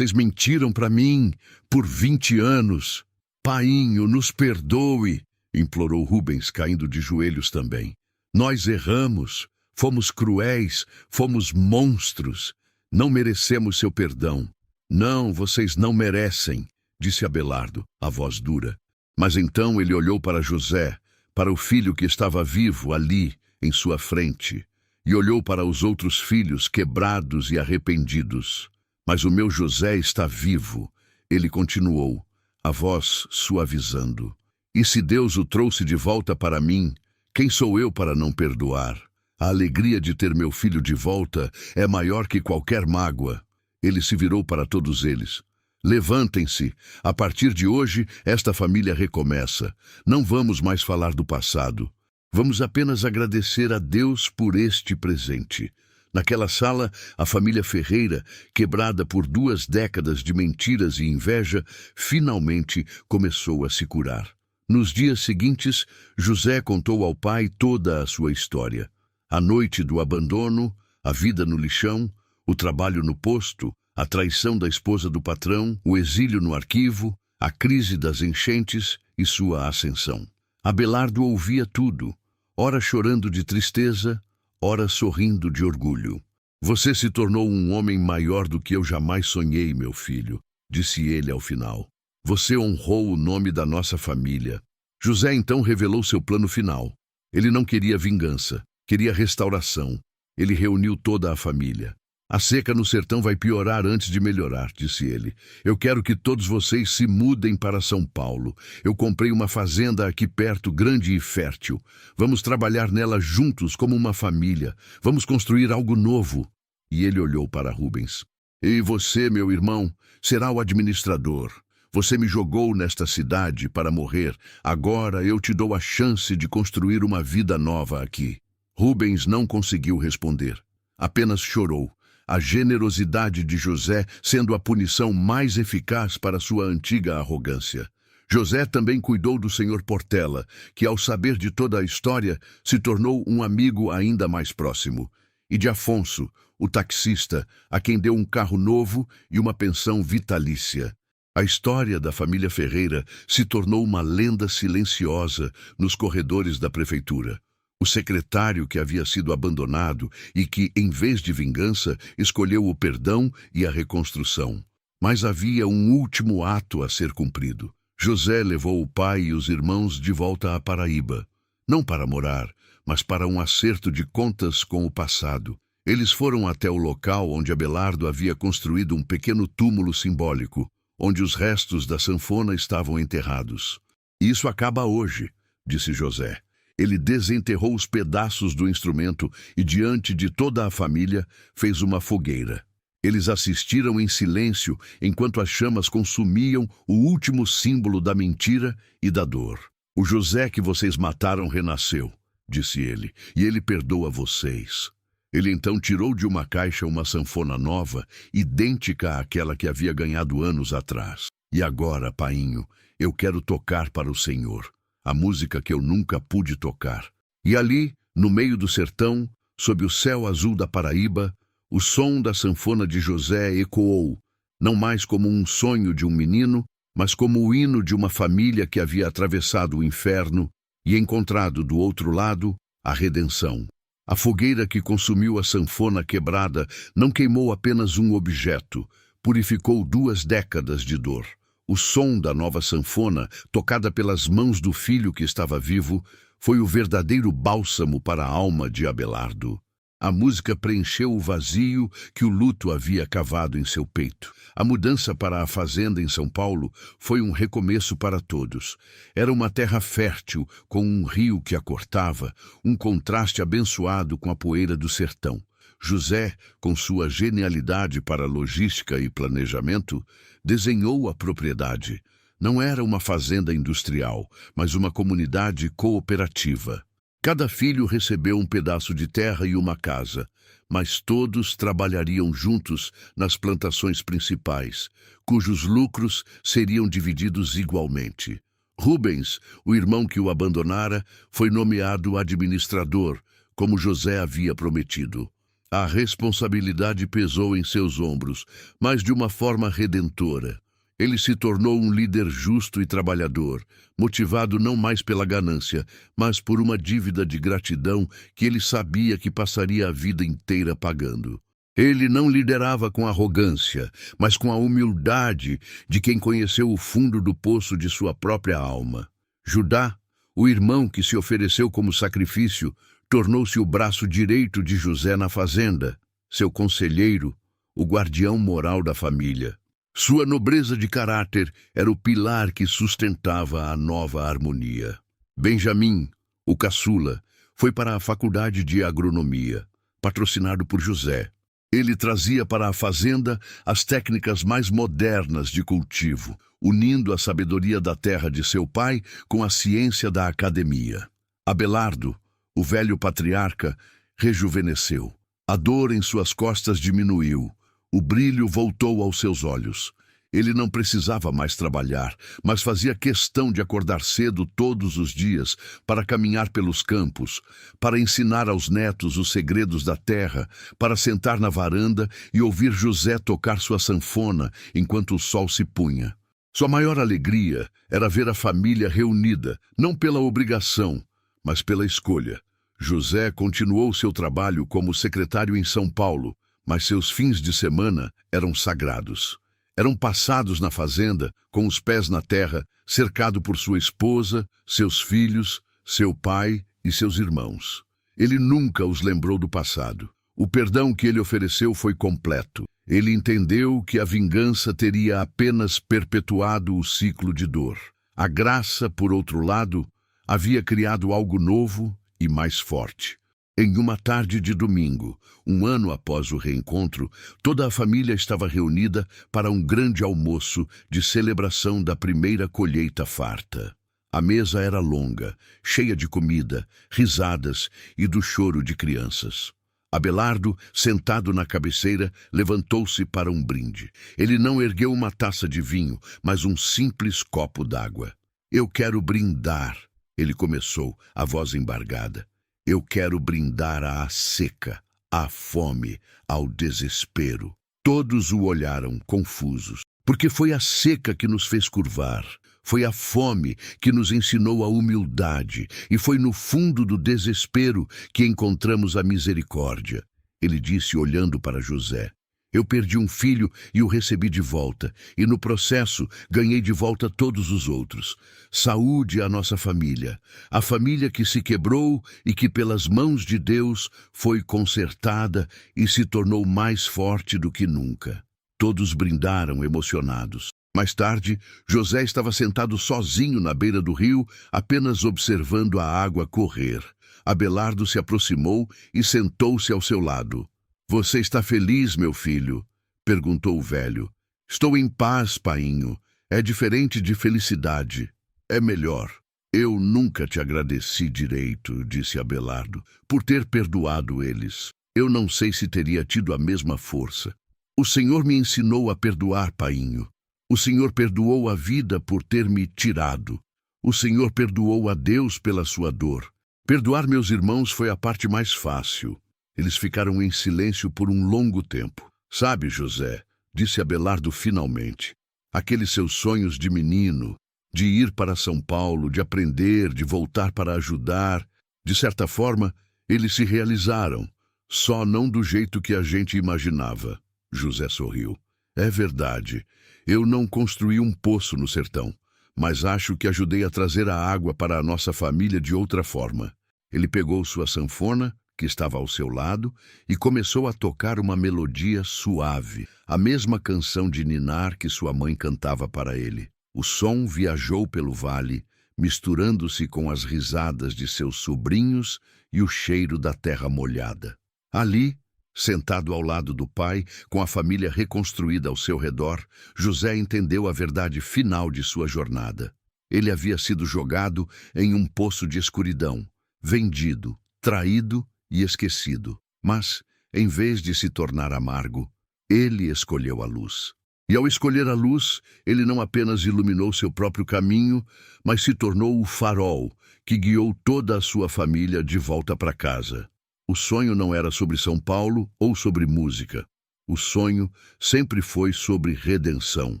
mentiram para mim por 20 anos. Painho, nos perdoe", implorou Rubens, caindo de joelhos também. "Nós erramos, fomos cruéis, fomos monstros. Não merecemos seu perdão." "Não, vocês não merecem", disse Abelardo, a voz dura. Mas então ele olhou para José, para o filho que estava vivo ali, em sua frente, e olhou para os outros filhos quebrados e arrependidos. "Mas o meu José está vivo", ele continuou, a voz suavizando. "E se Deus o trouxe de volta para mim, quem sou eu para não perdoar? A alegria de ter meu filho de volta é maior que qualquer mágoa." Ele se virou para todos eles. "Levantem-se. A partir de hoje, esta família recomeça. Não vamos mais falar do passado. Vamos apenas agradecer a Deus por este presente." Naquela sala, a família Ferreira, quebrada por 2 décadas de mentiras e inveja, finalmente começou a se curar. Nos dias seguintes, José contou ao pai toda a sua história. A noite do abandono, a vida no lixão, o trabalho no posto, a traição da esposa do patrão, o exílio no arquivo, a crise das enchentes e sua ascensão. Abelardo ouvia tudo, ora chorando de tristeza, ora sorrindo de orgulho. "Você se tornou um homem maior do que eu jamais sonhei, meu filho", disse ele ao final. "Você honrou o nome da nossa família." José então revelou seu plano final. Ele não queria vingança, queria restauração. Ele reuniu toda a família. "A seca no sertão vai piorar antes de melhorar", disse ele. "Eu quero que todos vocês se mudem para São Paulo. Eu comprei uma fazenda aqui perto, grande e fértil. Vamos trabalhar nela juntos como uma família. Vamos construir algo novo." E ele olhou para Rubens. "E você, meu irmão, será o administrador. Você me jogou nesta cidade para morrer. Agora eu te dou a chance de construir uma vida nova aqui." Rubens não conseguiu responder. Apenas chorou. A generosidade de José sendo a punição mais eficaz para sua antiga arrogância. José também cuidou do senhor Portela, que ao saber de toda a história, se tornou um amigo ainda mais próximo. E de Afonso, o taxista, a quem deu um carro novo e uma pensão vitalícia. A história da família Ferreira se tornou uma lenda silenciosa nos corredores da prefeitura. O secretário que havia sido abandonado e que, em vez de vingança, escolheu o perdão e a reconstrução. Mas havia um último ato a ser cumprido. José levou o pai e os irmãos de volta à Paraíba. Não para morar, mas para um acerto de contas com o passado. Eles foram até o local onde Abelardo havia construído um pequeno túmulo simbólico, onde os restos da sanfona estavam enterrados. "Isso acaba hoje", disse José. Ele desenterrou os pedaços do instrumento e, diante de toda a família, fez uma fogueira. Eles assistiram em silêncio enquanto as chamas consumiam o último símbolo da mentira e da dor. "O José que vocês mataram renasceu", disse ele, "e ele perdoa vocês." Ele então tirou de uma caixa uma sanfona nova, idêntica àquela que havia ganhado anos atrás. "E agora, painho, eu quero tocar para o Senhor a música que eu nunca pude tocar." E ali, no meio do sertão, sob o céu azul da Paraíba, o som da sanfona de José ecoou, não mais como um sonho de um menino, mas como o hino de uma família que havia atravessado o inferno e encontrado do outro lado a redenção. A fogueira que consumiu a sanfona quebrada não queimou apenas um objeto, purificou 2 décadas de dor. O som da nova sanfona, tocada pelas mãos do filho que estava vivo, foi o verdadeiro bálsamo para a alma de Abelardo. A música preencheu o vazio que o luto havia cavado em seu peito. A mudança para a fazenda em São Paulo foi um recomeço para todos. Era uma terra fértil, com um rio que a cortava, um contraste abençoado com a poeira do sertão. José, com sua genialidade para logística e planejamento, desenhou a propriedade. Não era uma fazenda industrial, mas uma comunidade cooperativa. Cada filho recebeu um pedaço de terra e uma casa, mas todos trabalhariam juntos nas plantações principais, cujos lucros seriam divididos igualmente. Rubens, o irmão que o abandonara, foi nomeado administrador, como José havia prometido. A responsabilidade pesou em seus ombros, mas de uma forma redentora. Ele se tornou um líder justo e trabalhador, motivado não mais pela ganância, mas por uma dívida de gratidão que ele sabia que passaria a vida inteira pagando. Ele não liderava com arrogância, mas com a humildade de quem conheceu o fundo do poço de sua própria alma. Judá, o irmão que se ofereceu como sacrifício, tornou-se o braço direito de José na fazenda, seu conselheiro, o guardião moral da família. Sua nobreza de caráter era o pilar que sustentava a nova harmonia. Benjamim, o caçula, foi para a faculdade de agronomia, patrocinado por José. Ele trazia para a fazenda as técnicas mais modernas de cultivo, unindo a sabedoria da terra de seu pai com a ciência da academia. Abelardo, o velho patriarca, rejuvenesceu. A dor em suas costas diminuiu. O brilho voltou aos seus olhos. Ele não precisava mais trabalhar, mas fazia questão de acordar cedo todos os dias para caminhar pelos campos, para ensinar aos netos os segredos da terra, para sentar na varanda e ouvir José tocar sua sanfona enquanto o sol se punha. Sua maior alegria era ver a família reunida, não pela obrigação, mas pela escolha. José continuou seu trabalho como secretário em São Paulo, mas seus fins de semana eram sagrados. Eram passados na fazenda, com os pés na terra, cercado por sua esposa, seus filhos, seu pai e seus irmãos. Ele nunca os lembrou do passado. O perdão que ele ofereceu foi completo. Ele entendeu que a vingança teria apenas perpetuado o ciclo de dor. A graça, por outro lado, havia criado algo novo e mais forte. Em uma tarde de domingo, um ano após o reencontro, toda a família estava reunida para um grande almoço de celebração da primeira colheita farta. A mesa era longa, cheia de comida, risadas e do choro de crianças. Abelardo, sentado na cabeceira, levantou-se para um brinde. Ele não ergueu uma taça de vinho, mas um simples copo d'água. "Eu quero brindar", ele começou, a voz embargada. "Eu quero brindar à seca, à fome, ao desespero." Todos o olharam, confusos, porque foi a seca que nos fez curvar, foi a fome que nos ensinou a humildade, e foi no fundo do desespero que encontramos a misericórdia. Ele disse olhando para José: "Eu perdi um filho e o recebi de volta, e no processo ganhei de volta todos os outros. Saúde à nossa família, a família que se quebrou e que pelas mãos de Deus foi consertada e se tornou mais forte do que nunca." Todos brindaram emocionados, Mais tarde, José estava sentado sozinho na beira do rio, apenas observando a água correr. Abelardo se aproximou e sentou-se ao seu lado. "Você está feliz, meu filho?" perguntou o velho. "Estou em paz, painho. É diferente de felicidade. É melhor." "Eu nunca te agradeci direito", disse Abelardo, "por ter perdoado eles. Eu não sei se teria tido a mesma força. O Senhor me ensinou a perdoar, painho. O Senhor perdoou a vida por ter me tirado. O Senhor perdoou a Deus pela sua dor. Perdoar meus irmãos foi a parte mais fácil." Eles ficaram em silêncio por um longo tempo. "Sabe, José", disse Abelardo finalmente, "aqueles seus sonhos de menino, de ir para São Paulo, de aprender, de voltar para ajudar, de certa forma, eles se realizaram, só não do jeito que a gente imaginava." José sorriu. "É verdade. Eu não construí um poço no sertão, mas acho que ajudei a trazer a água para a nossa família de outra forma." Ele pegou sua sanfona, que estava ao seu lado, e começou a tocar uma melodia suave, a mesma canção de ninar que sua mãe cantava para ele. O som viajou pelo vale, misturando-se com as risadas de seus sobrinhos e o cheiro da terra molhada. Ali, sentado ao lado do pai, com a família reconstruída ao seu redor, José entendeu a verdade final de sua jornada. Ele havia sido jogado em um poço de escuridão, vendido, traído e esquecido. Mas, em vez de se tornar amargo, ele escolheu a luz. E ao escolher a luz, ele não apenas iluminou seu próprio caminho, mas se tornou o farol que guiou toda a sua família de volta para casa. O sonho não era sobre São Paulo ou sobre música. O sonho sempre foi sobre redenção.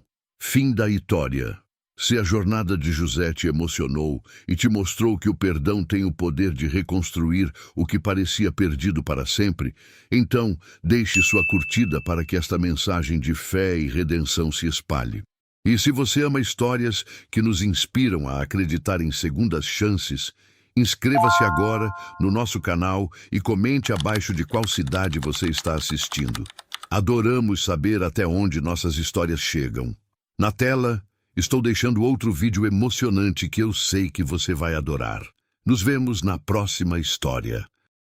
Fim da história. Se a jornada de José te emocionou e te mostrou que o perdão tem o poder de reconstruir o que parecia perdido para sempre, então deixe sua curtida para que esta mensagem de fé e redenção se espalhe. E se você ama histórias que nos inspiram a acreditar em segundas chances, inscreva-se agora no nosso canal e comente abaixo de qual cidade você está assistindo. Adoramos saber até onde nossas histórias chegam. Na tela, estou deixando outro vídeo emocionante que eu sei que você vai adorar. Nos vemos na próxima história.